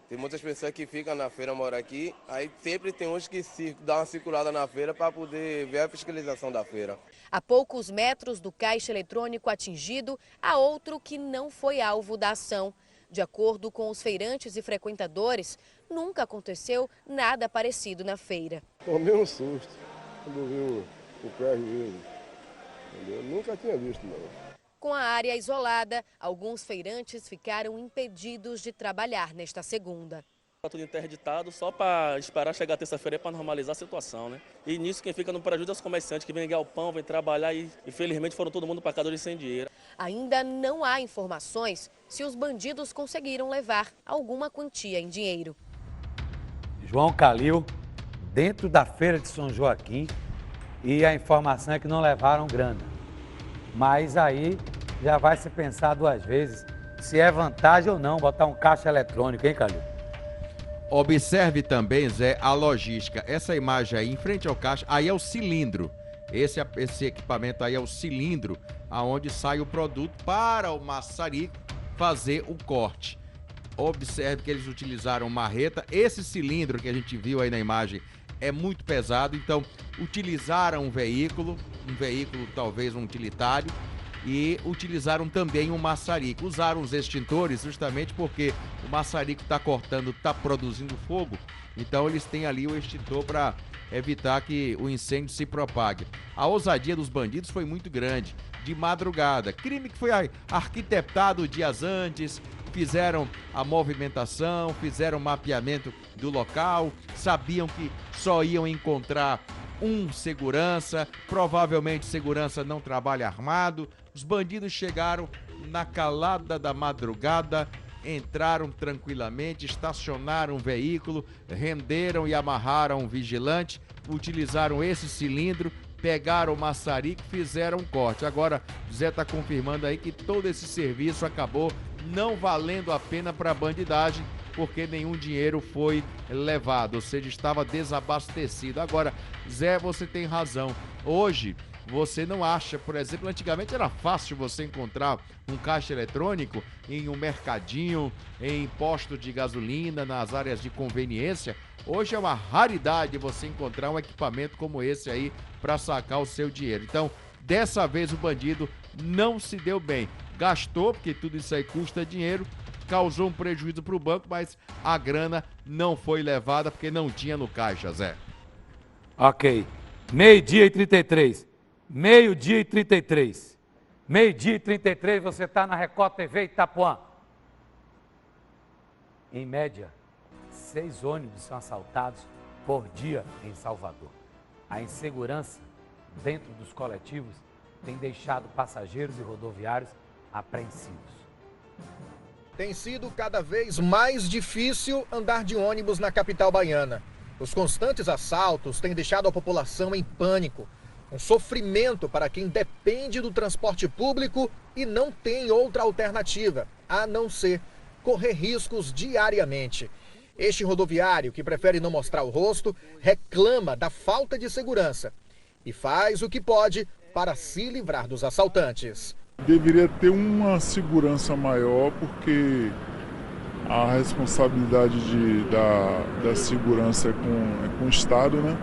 Tem muitas pessoas que ficam na feira, moram aqui, aí sempre tem uns que dão uma circulada na feira para poder ver a fiscalização da feira. A poucos metros do caixa eletrônico atingido, há outro que não foi alvo da ação. De acordo com os feirantes e frequentadores, nunca aconteceu nada parecido na feira. Tomei um susto quando vi o prejuízo. Eu nunca tinha visto, não. Com a área isolada, alguns feirantes ficaram impedidos de trabalhar nesta segunda. Está tudo interditado só para esperar chegar terça-feira para normalizar a situação, né? E nisso quem fica no prejuízo é os comerciantes que vêm ganhar o pão, vêm trabalhar e infelizmente foram todo mundo para casa sem dinheiro. Ainda não há informações se os bandidos conseguiram levar alguma quantia em dinheiro. João Calil, dentro da feira de São Joaquim, e a informação é que não levaram grana. Mas aí já vai se pensar duas vezes se é vantagem ou não botar um caixa eletrônico, hein, Calil? Observe também, Zé, a logística. Essa imagem aí, em frente ao caixa, aí é o cilindro. Esse equipamento aí é o cilindro aonde sai o produto para o maçarico fazer o corte. Observe que eles utilizaram marreta. Esse cilindro que a gente viu aí na imagem é muito pesado, então utilizaram um veículo talvez um utilitário, e utilizaram também um maçarico. Usaram os extintores justamente porque o maçarico está cortando, está produzindo fogo, então eles têm ali o extintor para evitar que o incêndio se propague. A ousadia dos bandidos foi muito grande, de madrugada. Crime que foi arquitetado dias antes, fizeram a movimentação, fizeram o mapeamento do local, sabiam que só iam encontrar um segurança, provavelmente segurança não trabalha armado. Os bandidos chegaram na calada da madrugada, entraram tranquilamente, estacionaram o veículo, renderam e amarraram um vigilante, utilizaram esse cilindro, pegaram o maçarico e fizeram um corte. Agora, Zé está confirmando aí que todo esse serviço acabou não valendo a pena para a bandidagem, porque nenhum dinheiro foi levado, ou seja, estava desabastecido. Agora, Zé, você tem razão. Hoje, você não acha, por exemplo, antigamente era fácil você encontrar um caixa eletrônico em um mercadinho, em posto de gasolina, nas áreas de conveniência. Hoje é uma raridade você encontrar um equipamento como esse aí para sacar o seu dinheiro. Então, dessa vez o bandido não se deu bem. Gastou, porque tudo isso aí custa dinheiro, causou um prejuízo para o banco, mas a grana não foi levada porque não tinha no caixa, Zé. Ok. Meio-dia e 33. Meio-dia e 33. Meio-dia e 33, você está na Record TV Itapuã. Em média, 6 ônibus são assaltados por dia em Salvador. A insegurança dentro dos coletivos tem deixado passageiros e rodoviários apreensivos. Tem sido cada vez mais difícil andar de ônibus na capital baiana. Os constantes assaltos têm deixado a população em pânico. Um sofrimento para quem depende do transporte público e não tem outra alternativa, a não ser correr riscos diariamente. Este rodoviário, que prefere não mostrar o rosto, reclama da falta de segurança e faz o que pode para se livrar dos assaltantes. Deveria ter uma segurança maior, porque a responsabilidade da segurança é com o Estado, né?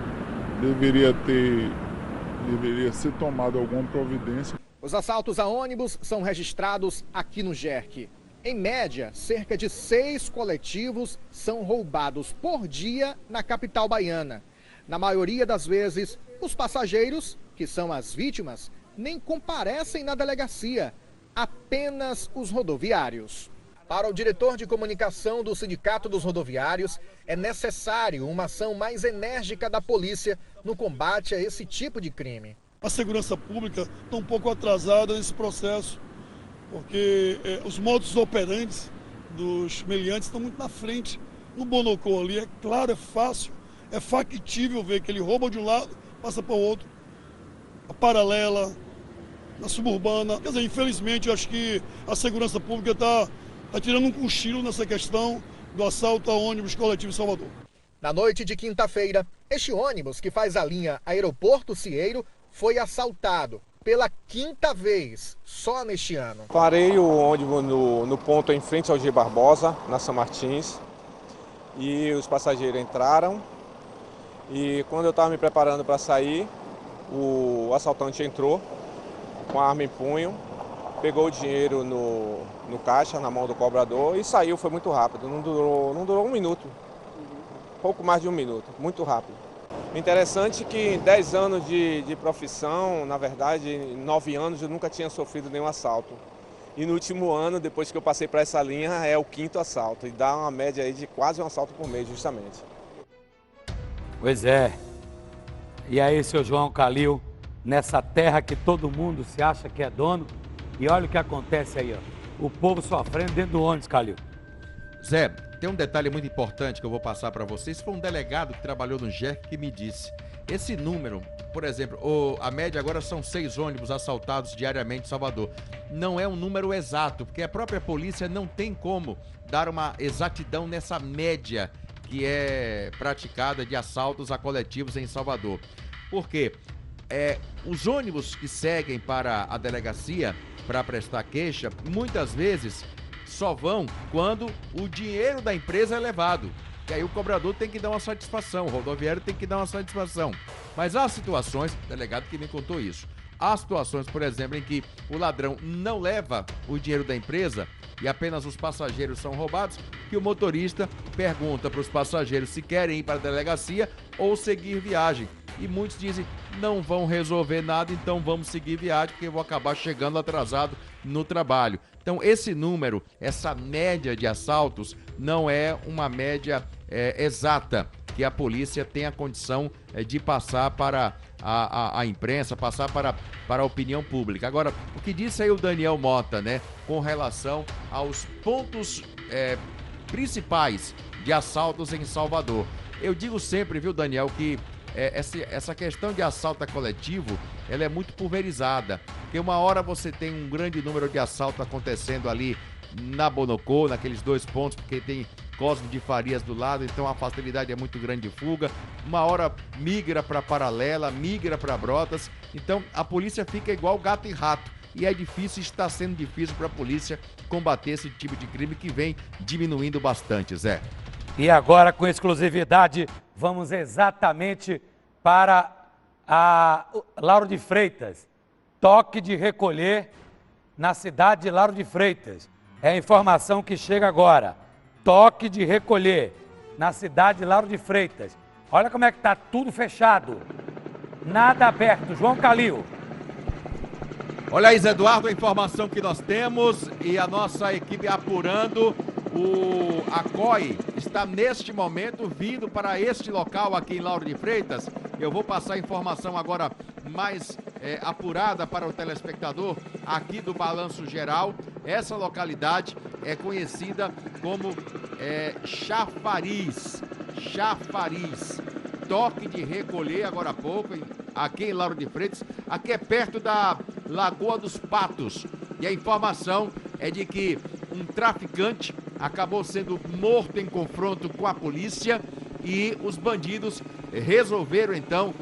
Deveria ser tomada alguma providência. Os assaltos a ônibus são registrados aqui no GERC. Em média, cerca de 6 coletivos são roubados por dia na capital baiana. Na maioria das vezes, os passageiros, que são as vítimas, nem comparecem na delegacia, apenas os rodoviários. Para o diretor de comunicação do Sindicato dos Rodoviários, é necessário uma ação mais enérgica da polícia no combate a esse tipo de crime. A segurança pública está um pouco atrasada nesse processo, porque os modus operandi dos meliantes estão muito na frente. No Bonocô ali é claro, é fácil, é factível ver que ele rouba de um lado, passa para o outro. a Paralela, na Suburbana. Quer dizer, infelizmente, eu acho que a segurança pública está tirando um cochilo nessa questão do assalto a ônibus coletivo em Salvador. Na noite de quinta-feira, este ônibus que faz a linha Aeroporto Cieiro foi assaltado pela quinta vez, só neste ano. Parei o ônibus no ponto em frente ao G. Barbosa, na São Martins, e os passageiros entraram. E quando eu estava me preparando para sair, o assaltante entrou com a arma em punho, pegou o dinheiro no caixa, na mão do cobrador, e saiu. Foi muito rápido, não durou um minuto, pouco mais de um minuto, muito rápido. Interessante que em 10 anos de profissão, na verdade, em 9 anos eu nunca tinha sofrido nenhum assalto. E no último ano, depois que eu passei para essa linha, é o 5º assalto, e dá uma média aí de quase um assalto por mês, justamente. Pois é. E aí, seu João Calil, nessa terra que todo mundo se acha que é dono, e olha o que acontece aí, ó. O povo sofrendo dentro do ônibus, Calil. Zé, tem um detalhe muito importante que eu vou passar para vocês. Foi um delegado que trabalhou no GERC que me disse. Esse número, por exemplo, a média agora são 6 ônibus assaltados diariamente em Salvador. Não é um número exato, porque a própria polícia não tem como dar uma exatidão nessa média que é praticada de assaltos a coletivos em Salvador. Por quê? Os ônibus que seguem para a delegacia para prestar queixa, muitas vezes só vão quando o dinheiro da empresa é levado. E aí o cobrador tem que dar uma satisfação, o rodoviário tem que dar uma satisfação. Mas há situações, o delegado que me contou isso, há situações, por exemplo, em que o ladrão não leva o dinheiro da empresa e apenas os passageiros são roubados, que o motorista pergunta para os passageiros se querem ir para a delegacia ou seguir viagem. E muitos dizem, não vão resolver nada, então vamos seguir viagem, porque eu vou acabar chegando atrasado no trabalho. Então esse número, essa média de assaltos, não é uma média exata que a polícia tem a condição de passar para a imprensa, passar para a opinião pública. Agora, o que disse aí o Daniel Mota, né, com relação aos pontos principais de assaltos em Salvador. Eu digo sempre, viu, Daniel, que essa questão de assalto coletivo, ela é muito pulverizada, porque uma hora você tem um grande número de assaltos acontecendo ali na Bonocô, naqueles 2 pontos, porque tem Cosme de Farias do lado, então a facilidade é muito grande de fuga. Uma hora migra para Paralela, migra para Brotas, então a polícia fica igual gato e rato. E é difícil, está sendo difícil para a polícia combater esse tipo de crime que vem diminuindo bastante, Zé. E agora, com exclusividade, vamos exatamente para a Lauro de Freitas. Toque de recolher na cidade de Lauro de Freitas. É a informação que chega agora. Toque de recolher na cidade de Lauro de Freitas. Olha como é que está tudo fechado. Nada aberto. João Calil. Olha aí, Zé Eduardo, a informação que nós temos e a nossa equipe apurando. A COI está neste momento vindo para este local aqui em Lauro de Freitas. Eu vou passar a informação agora mais apurada para o telespectador aqui do Balanço Geral. Essa localidade é conhecida como Chafariz. Chafariz. Toque de recolher agora há pouco, aqui em Lauro de Freitas. Aqui é perto da Lagoa dos Patos. E a informação é de que um traficante acabou sendo morto em confronto com a polícia e os bandidos resolveram então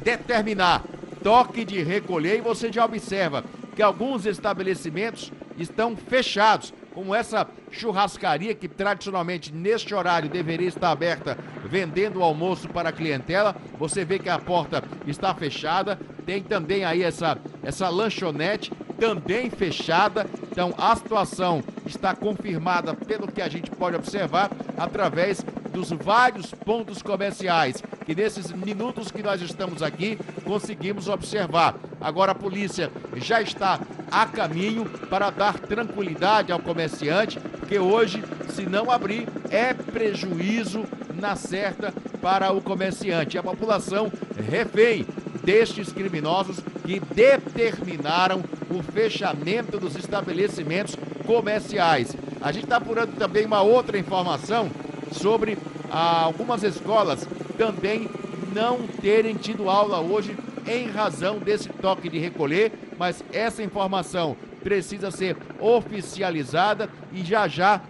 determinar toque de recolher. E você já observa que alguns estabelecimentos estão fechados, como essa churrascaria que tradicionalmente neste horário deveria estar aberta vendendo o almoço para a clientela. Você vê que a porta está fechada. Tem também aí essa lanchonete também fechada. Então a situação está confirmada pelo que a gente pode observar através dos vários pontos comerciais que nesses minutos que nós estamos aqui conseguimos observar. Agora a polícia já está a caminho para dar tranquilidade ao comerciante, porque hoje, se não abrir, é prejuízo na certa para o comerciante. A população refém destes criminosos que determinaram o fechamento dos estabelecimentos comerciais. A gente está apurando também uma outra informação sobre algumas escolas também não terem tido aula hoje em razão desse toque de recolher, mas essa informação precisa ser oficializada e já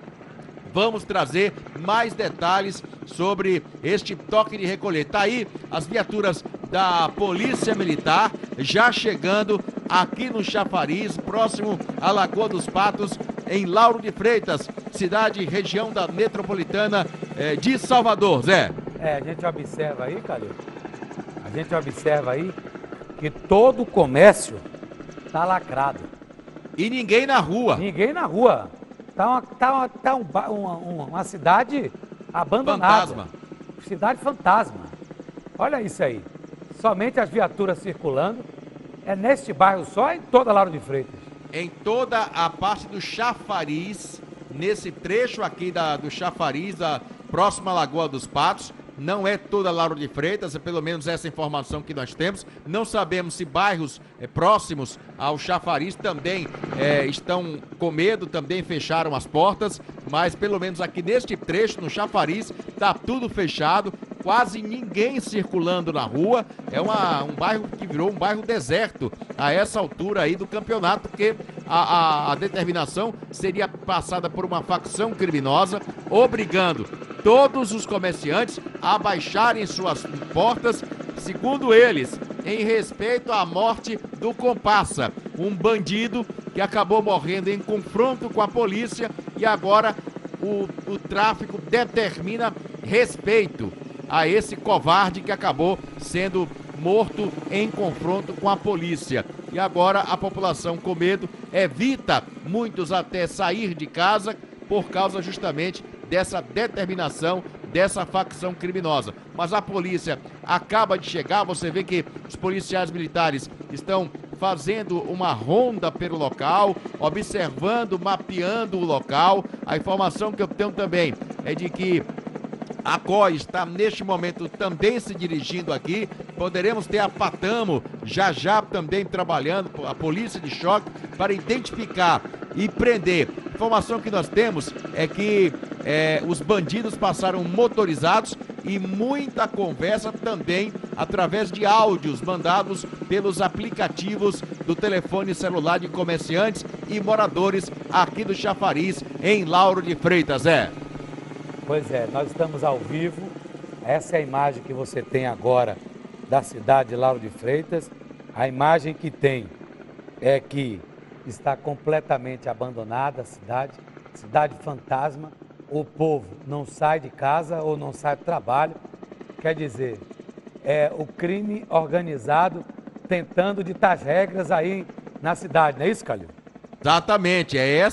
vamos trazer mais detalhes sobre este toque de recolher. Tá aí as viaturas da Polícia Militar já chegando aqui no Chafariz, próximo à Lagoa dos Patos, em Lauro de Freitas, cidade e região da metropolitana de Salvador, Zé. A gente observa aí, Calil, que todo o comércio tá lacrado. E ninguém na rua. Ninguém na rua. Tá uma cidade abandonada. Fantasma. Cidade fantasma. Olha isso aí. Somente as viaturas circulando. É neste bairro só, em toda Lauro de Freitas. Em toda a parte do Chafariz, nesse trecho aqui do Chafariz, próximo à Lagoa dos Patos. Não é toda Lauro de Freitas, é pelo menos essa informação que nós temos. Não sabemos se bairros próximos ao Chafariz também estão com medo, também fecharam as portas, mas pelo menos aqui neste trecho, no Chafariz, está tudo fechado, quase ninguém circulando na rua. É um bairro que virou um bairro deserto a essa altura aí do campeonato, porque a determinação seria passada por uma facção criminosa, obrigando todos os comerciantes a baixarem suas portas, segundo eles, em respeito à morte do comparsa, um bandido que acabou morrendo em confronto com a polícia, e agora o tráfico determina respeito a esse covarde que acabou sendo morto em confronto com a polícia. E agora a população, com medo, evita muitos até sair de casa por causa justamente dessa determinação dessa facção criminosa. Mas a polícia acaba de chegar, você vê que os policiais militares estão fazendo uma ronda pelo local, observando, mapeando o local. A informação que eu tenho também é de que a COI está neste momento também se dirigindo aqui. Poderemos ter a Patamo já também trabalhando, a polícia de choque, para identificar e prender. A informação que nós temos é que os bandidos passaram motorizados e muita conversa também através de áudios mandados pelos aplicativos do telefone celular de comerciantes e moradores aqui do Chafariz, em Lauro de Freitas, Pois é, nós estamos ao vivo. Essa é a imagem que você tem agora da cidade de Lauro de Freitas. A imagem que tem é que está completamente abandonada a cidade fantasma. O povo não sai de casa ou não sai do trabalho. Quer dizer, é o crime organizado tentando ditar as regras aí na cidade, não é isso, Calil? Exatamente, é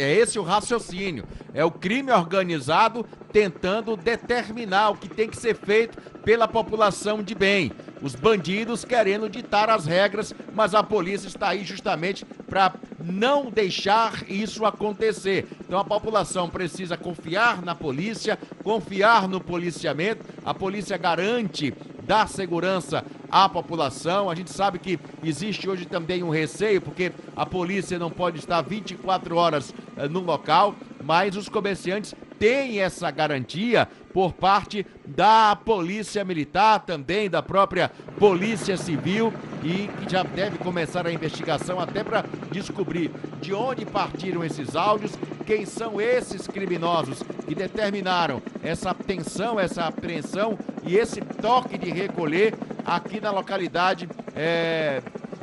esse o raciocínio. É o crime organizado tentando determinar o que tem que ser feito pela população de bem. Os bandidos querendo ditar as regras, mas a polícia está aí justamente para não deixar isso acontecer. Então a população precisa confiar na polícia, confiar no policiamento. A polícia garante dar segurança à população. A gente sabe que existe hoje também um receio, porque a polícia não pode estar 24 horas no local, mas os comerciantes têm essa garantia por parte da Polícia Militar, também da própria Polícia Civil, e que já deve começar a investigação até para descobrir de onde partiram esses áudios, quem são esses criminosos que determinaram essa apreensão, essa apreensão e esse toque de recolher aqui na localidade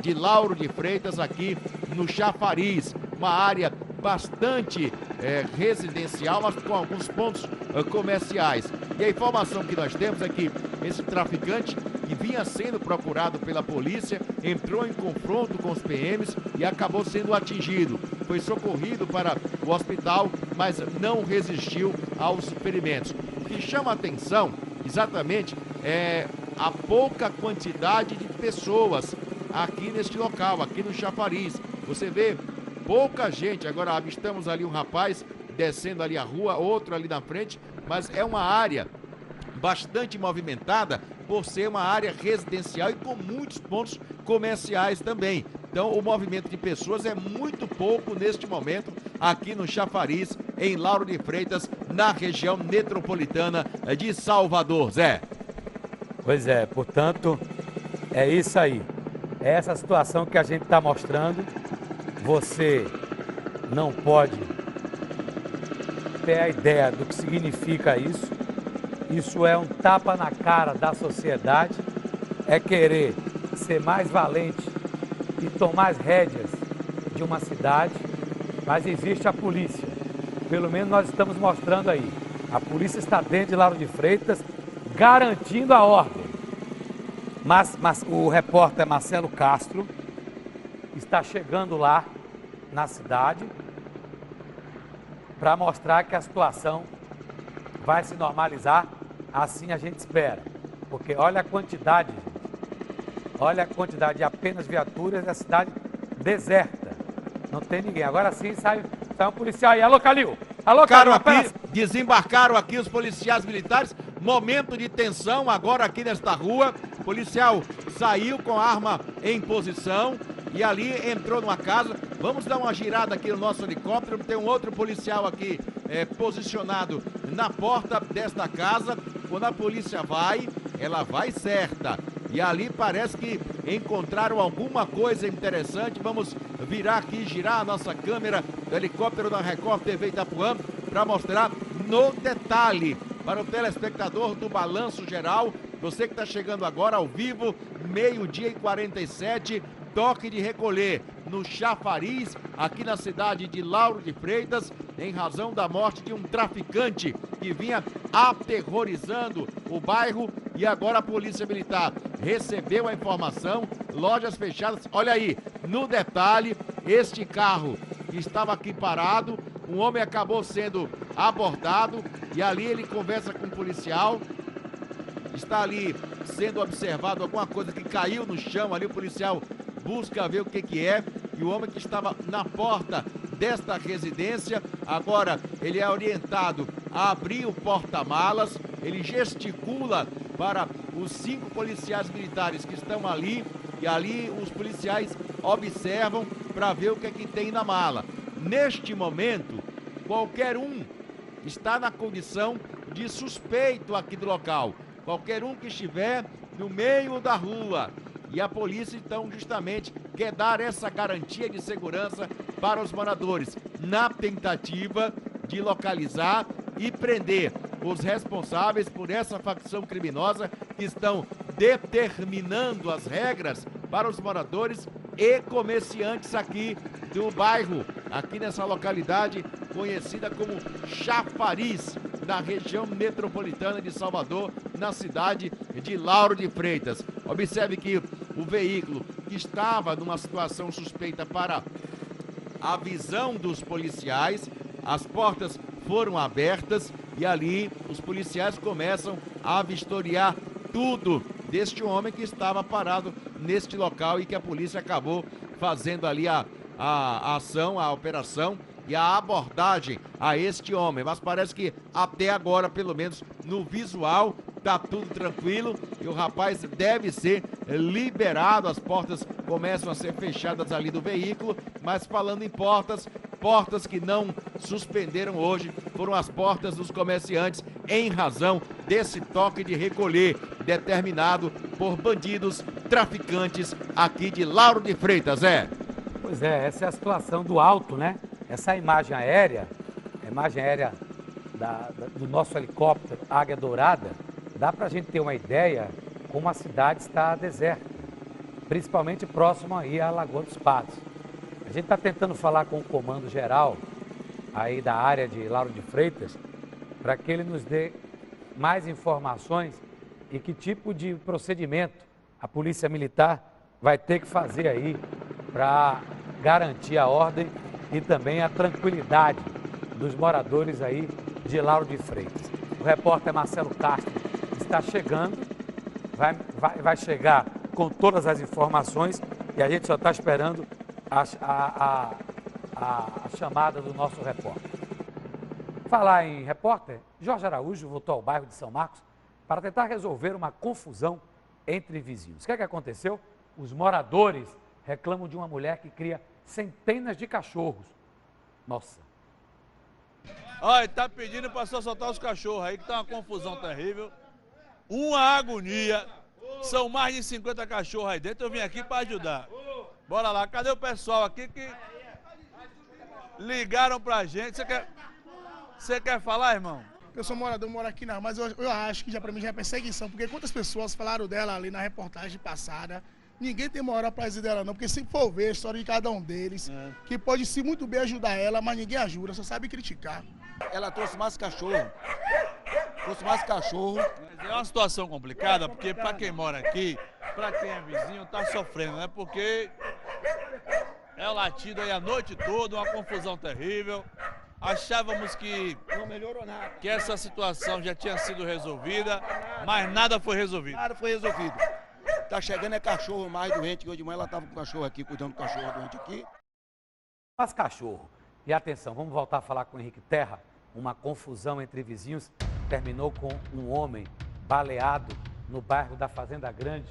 de Lauro de Freitas, aqui no Chafariz, uma área bastante residencial, mas com alguns pontos comerciais. E a informação que nós temos é que esse traficante, que vinha sendo procurado pela polícia, entrou em confronto com os PMs e acabou sendo atingido. Foi socorrido para o hospital, mas não resistiu aos ferimentos. O que chama a atenção, exatamente, é a pouca quantidade de pessoas aqui neste local, aqui no Chafariz. Você vê pouca gente. Agora avistamos ali um rapaz descendo ali a rua, outro ali na frente, mas é uma área bastante movimentada por ser uma área residencial e com muitos pontos comerciais também. Então o movimento de pessoas é muito pouco neste momento aqui no Chafariz, em Lauro de Freitas, na região metropolitana de Salvador, Zé. Pois é, portanto, É isso aí. É essa situação que a gente está mostrando. Você não pode ter a ideia do que significa isso. Isso é um tapa na cara da sociedade. É querer ser mais valente e tomar as rédeas de uma cidade. Mas existe a polícia. Pelo menos nós estamos mostrando aí. A polícia está dentro de Lauro de Freitas, garantindo a ordem. Mas o repórter Marcelo Castro está chegando lá na cidade para mostrar que a situação vai se normalizar, assim a gente espera. Porque olha a quantidade, gente. Olha a quantidade de apenas viaturas e a cidade deserta. Não tem ninguém. Agora sim sai um policial aí. Alô, Calil! Alô, Calil! Desembarcaram aqui os policiais militares. Momento de tensão agora aqui nesta rua. O policial saiu com a arma em posição e ali entrou numa casa. Vamos dar uma girada aqui no nosso helicóptero. Tem um outro policial aqui posicionado na porta desta casa. Quando a polícia vai, ela vai certa. E ali parece que encontraram alguma coisa interessante. Vamos virar aqui, girar a nossa câmera do helicóptero da Record TV Itapuã para mostrar no detalhe para o telespectador do Balanço Geral. Você que está chegando agora ao vivo, 12h47, toque de recolher no Chafariz, aqui na cidade de Lauro de Freitas, em razão da morte de um traficante que vinha aterrorizando o bairro. E agora a Polícia Militar recebeu a informação, lojas fechadas. Olha aí, no detalhe, este carro que estava aqui parado, um homem acabou sendo abordado e ali ele conversa com o policial. Está ali sendo observado alguma coisa que caiu no chão ali, o policial busca ver o que é, e o homem que estava na porta desta residência, agora ele é orientado a abrir o porta-malas, ele gesticula para os 5 policiais militares que estão ali, e ali os policiais observam para ver o que é que tem na mala. Neste momento, qualquer um está na condição de suspeito aqui do local, qualquer um que estiver no meio da rua. E a polícia, então, justamente quer dar essa garantia de segurança para os moradores, na tentativa de localizar e prender os responsáveis por essa facção criminosa que estão determinando as regras para os moradores e comerciantes aqui do bairro, aqui nessa localidade conhecida como Chafariz, na região metropolitana de Salvador, na cidade de Lauro de Freitas. Observe que o veículo que estava numa situação suspeita para a visão dos policiais, as portas foram abertas e ali os policiais começam a vistoriar tudo deste homem que estava parado neste local e que a polícia acabou fazendo ali a ação, a operação e a abordagem a este homem. Mas parece que até agora, pelo menos no visual, tá tudo tranquilo e o rapaz deve ser liberado. As portas começam a ser fechadas ali do veículo, mas falando em portas que não suspenderam hoje foram as portas dos comerciantes em razão desse toque de recolher determinado por bandidos traficantes aqui de Lauro de Freitas, Pois é, essa é a situação do alto, né? Essa imagem aérea, do nosso helicóptero Águia Dourada, dá para a gente ter uma ideia como a cidade está deserta, principalmente próximo aí à Lagoa dos Patos. A gente está tentando falar com o comando geral aí da área de Lauro de Freitas para que ele nos dê mais informações e que tipo de procedimento a Polícia Militar vai ter que fazer aí para garantir a ordem e também a tranquilidade dos moradores aí de Lauro de Freitas. O repórter Marcelo Castro está chegando, vai chegar com todas as informações e a gente só está esperando a chamada do nosso repórter. Falar em repórter, Jorge Araújo voltou ao bairro de São Marcos para tentar resolver uma confusão entre vizinhos. O que é que aconteceu? Os moradores reclamam de uma mulher que cria centenas de cachorros. Nossa. Olha, tá pedindo para só soltar os cachorros aí, que tá uma confusão terrível. Uma agonia. São mais de 50 cachorros aí dentro, eu vim aqui para ajudar. Bora lá, cadê o pessoal aqui que ligaram pra gente? Você quer falar, irmão? Eu sou morador, moro aqui não, mas eu acho que já pra mim já é perseguição, porque quantas pessoas falaram dela ali na reportagem passada, ninguém tem moral pra dizer dela não, porque se for ver a história de cada um deles, que pode se muito bem ajudar ela, mas ninguém ajuda, só sabe criticar. Ela trouxe mais cachorro. É uma situação complicada, porque para quem mora aqui, para quem é vizinho, tá sofrendo, né? Porque é o latido aí a noite toda, uma confusão terrível. Achávamos que não melhorou nada. Que essa situação já tinha sido resolvida, mas nada foi resolvido. Nada foi resolvido. Tá chegando cachorro mais doente, que hoje de manhã ela estava com o cachorro aqui, cuidando do cachorro doente aqui. Mas cachorro. E atenção, vamos voltar a falar com o Henrique Terra. Uma confusão entre vizinhos terminou com um homem baleado no bairro da Fazenda Grande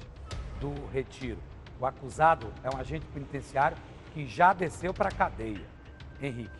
do Retiro. O acusado é um agente penitenciário que já desceu para a cadeia. Henrique.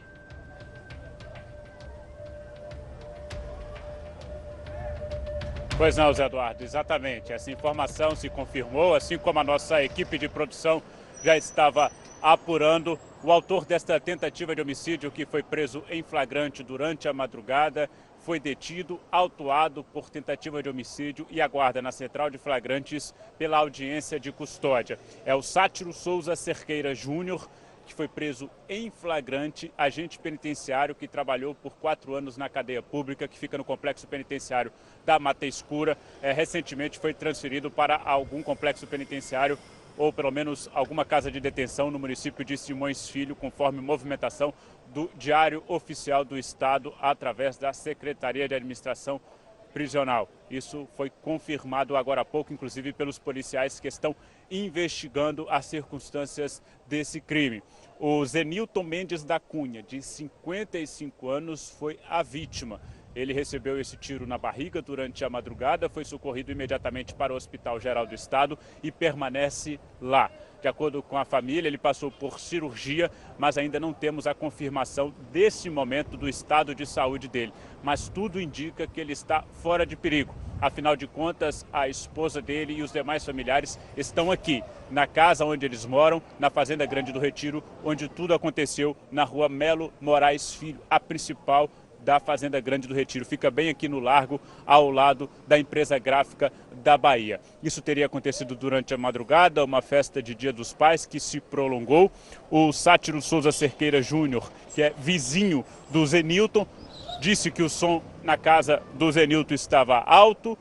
Pois não, Zé Eduardo, exatamente. Essa informação se confirmou, assim como a nossa equipe de produção já estava apurando. O autor desta tentativa de homicídio, que foi preso em flagrante durante a madrugada, foi detido, autuado por tentativa de homicídio e aguarda na central de flagrantes pela audiência de custódia. É o Sátiro Souza Cerqueira Júnior, que foi preso em flagrante, agente penitenciário que trabalhou por 4 anos na cadeia pública, que fica no complexo penitenciário da Mata Escura. Recentemente foi transferido para algum complexo penitenciário ou pelo menos alguma casa de detenção no município de Simões Filho, conforme movimentação do Diário Oficial do Estado através da Secretaria de Administração Prisional. Isso foi confirmado agora há pouco, inclusive pelos policiais que estão investigando as circunstâncias desse crime. O Zenilton Mendes da Cunha, de 55 anos, foi a vítima. Ele recebeu esse tiro na barriga durante a madrugada, foi socorrido imediatamente para o Hospital Geral do Estado e permanece lá. De acordo com a família, ele passou por cirurgia, mas ainda não temos a confirmação desse momento do estado de saúde dele. Mas tudo indica que ele está fora de perigo. Afinal de contas, a esposa dele e os demais familiares estão aqui, na casa onde eles moram, na Fazenda Grande do Retiro, onde tudo aconteceu, na rua Melo Moraes Filho, a principal da Fazenda Grande do Retiro. Fica bem aqui no largo, ao lado da empresa gráfica da Bahia. Isso teria acontecido durante a madrugada, uma festa de Dia dos Pais que se prolongou. O Sátiro Souza Cerqueira Júnior, que é vizinho do Zenilton, disse que o som na casa do Zenilton estava alto.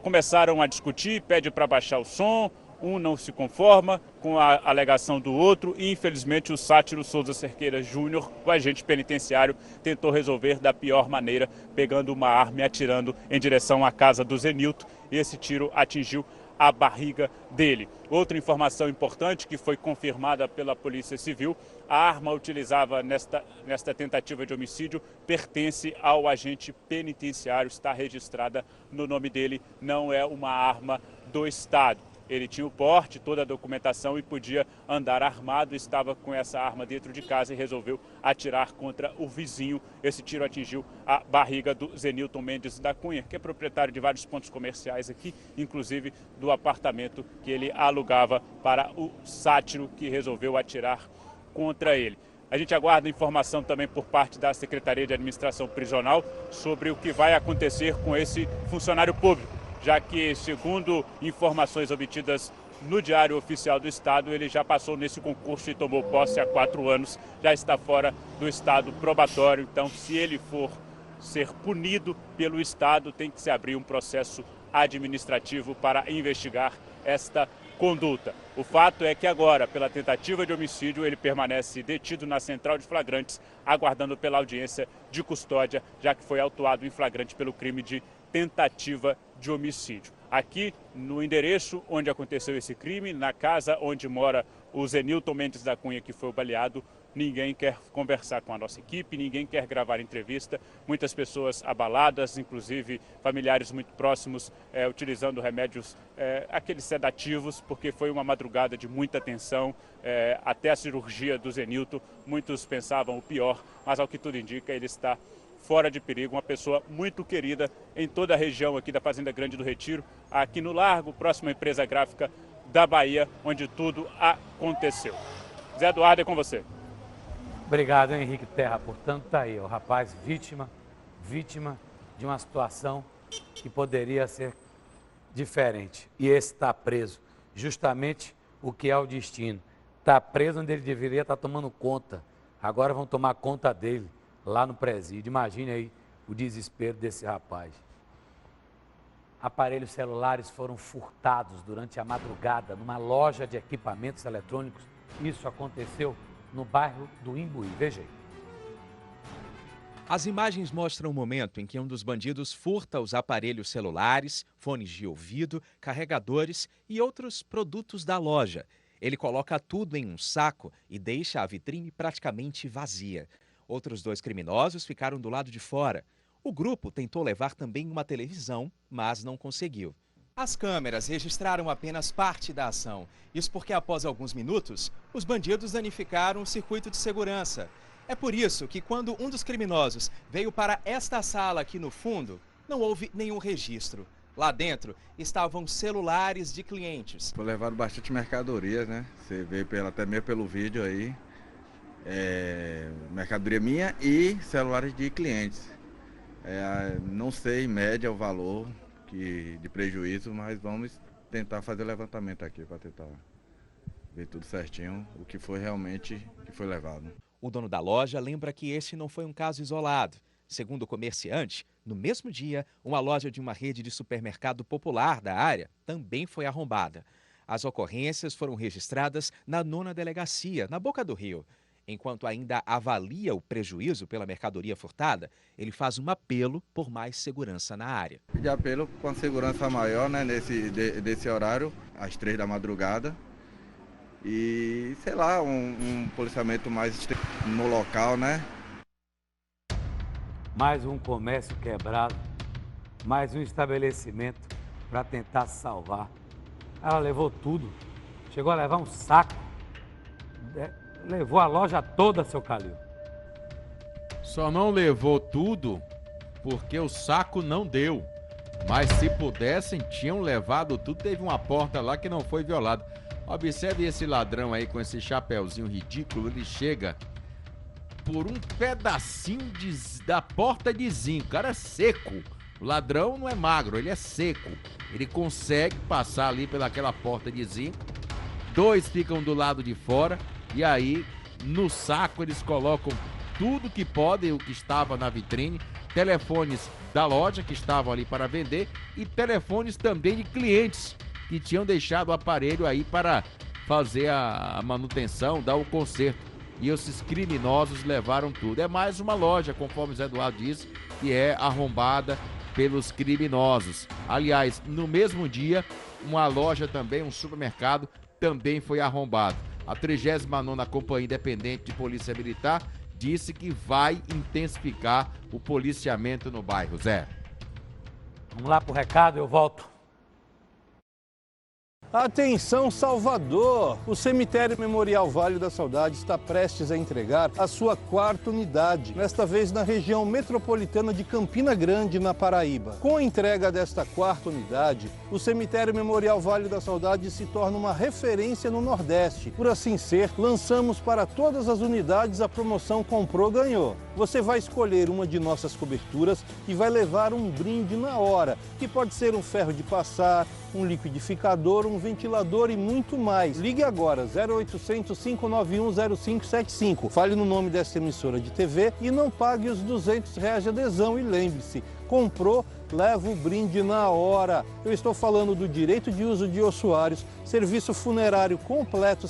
Começaram a discutir, pede para baixar o som. Um não se conforma com a alegação do outro e, infelizmente, o Sátiro Souza Cerqueira Júnior, o agente penitenciário, tentou resolver da pior maneira, pegando uma arma e atirando em direção à casa do Zenilton, e esse tiro atingiu a barriga dele. Outra informação importante que foi confirmada pela Polícia Civil: a arma utilizada nesta tentativa de homicídio pertence ao agente penitenciário, está registrada no nome dele, não é uma arma do Estado. Ele tinha o porte, toda a documentação e podia andar armado, estava com essa arma dentro de casa e resolveu atirar contra o vizinho. Esse tiro atingiu a barriga do Zenilton Mendes da Cunha, que é proprietário de vários pontos comerciais aqui, inclusive do apartamento que ele alugava para o Sátiro, que resolveu atirar contra ele. A gente aguarda informação também por parte da Secretaria de Administração Prisional sobre o que vai acontecer com esse funcionário público, já que, segundo informações obtidas no Diário Oficial do Estado, ele já passou nesse concurso e tomou posse há 4 anos, já está fora do estado probatório. Então, se ele for ser punido pelo Estado, tem que se abrir um processo administrativo para investigar esta conduta. O fato é que agora, pela tentativa de homicídio, ele permanece detido na central de flagrantes, aguardando pela audiência de custódia, já que foi autuado em flagrante pelo crime de tentativa de homicídio. Aqui no endereço onde aconteceu esse crime, na casa onde mora o Zenilton Mendes da Cunha, que foi baleado, ninguém quer conversar com a nossa equipe, ninguém quer gravar entrevista. Muitas pessoas abaladas, inclusive familiares muito próximos, utilizando remédios, aqueles sedativos, porque foi uma madrugada de muita tensão, até a cirurgia do Zenilton. Muitos pensavam o pior, mas ao que tudo indica, ele está fora de perigo, uma pessoa muito querida em toda a região aqui da Fazenda Grande do Retiro, aqui no Largo, próxima empresa gráfica da Bahia, onde tudo aconteceu. Zé Eduardo, é com você. Obrigado, Henrique Terra. Portanto, tá aí, o rapaz vítima de uma situação que poderia ser diferente. E esse está preso. Justamente o que é o destino. Está preso onde ele deveria estar tomando conta. Agora vão tomar conta dele, lá no presídio. Imagine aí o desespero desse rapaz. Aparelhos celulares foram furtados durante a madrugada numa loja de equipamentos eletrônicos. Isso aconteceu no bairro do Imbuí. Veja aí. As imagens mostram o momento em que um dos bandidos furta os aparelhos celulares, fones de ouvido, carregadores e outros produtos da loja. Ele coloca tudo em um saco e deixa a vitrine praticamente vazia. Outros 2 criminosos ficaram do lado de fora. O grupo tentou levar também uma televisão, mas não conseguiu. As câmeras registraram apenas parte da ação. Isso porque, após alguns minutos, os bandidos danificaram o circuito de segurança. É por isso que, quando um dos criminosos veio para esta sala aqui no fundo, não houve nenhum registro. Lá dentro estavam celulares de clientes. Levaram bastante mercadorias, né? Você vê até mesmo pelo vídeo aí. Mercadoria minha e celulares de clientes. Não sei em média o valor de prejuízo, mas vamos tentar fazer o levantamento aqui para tentar ver tudo certinho, o que foi realmente que foi levado. O dono da loja lembra que este não foi um caso isolado. Segundo o comerciante, no mesmo dia, uma loja de uma rede de supermercado popular da área também foi arrombada. As ocorrências foram registradas na 9ª Delegacia, na Boca do Rio. Enquanto ainda avalia o prejuízo pela mercadoria furtada, ele faz um apelo por mais segurança na área. De apelo com a segurança maior, né, desse horário, às 3 da madrugada. E, sei lá, um policiamento mais no local, né? Mais um comércio quebrado, mais um estabelecimento para tentar salvar. Ela levou tudo, chegou a levar um saco, levou a loja toda, seu Calil. Só não levou tudo porque o saco não deu. Mas se pudessem, tinham levado tudo. Teve uma porta lá que não foi violada. Observe esse ladrão aí com esse chapéuzinho ridículo. Ele chega por um pedacinho da porta de zinco. O cara é seco. O ladrão não é magro, ele é seco. Ele consegue passar ali pelaquela porta de zinco. 2 ficam do lado de fora. E aí, no saco, eles colocam tudo que podem, o que estava na vitrine. Telefones da loja que estavam ali para vender. E telefones também de clientes que tinham deixado o aparelho aí para fazer a manutenção, dar o conserto. E esses criminosos levaram tudo. É mais uma loja, conforme o Zé Eduardo disse, que é arrombada pelos criminosos. Aliás, no mesmo dia, uma loja também, um supermercado, também foi arrombado. A 39ª Companhia Independente de Polícia Militar disse que vai intensificar o policiamento no bairro. Zé. Vamos lá pro recado, eu volto. Atenção, Salvador! O Cemitério Memorial Vale da Saudade está prestes a entregar a sua 4ª unidade, desta vez na região metropolitana de Campina Grande, na Paraíba. Com a entrega desta 4ª unidade, o Cemitério Memorial Vale da Saudade se torna uma referência no Nordeste. Por assim ser, lançamos para todas as unidades a promoção Comprou, Ganhou. Você vai escolher uma de nossas coberturas e vai levar um brinde na hora, que pode ser um ferro de passar, um liquidificador, um ventilador e muito mais. Ligue agora, 0800 591 0575. Fale no nome dessa emissora de TV e não pague os R$200 de adesão. E lembre-se, comprou, leva o brinde na hora. Eu estou falando do direito de uso de ossuários, serviço funerário completo,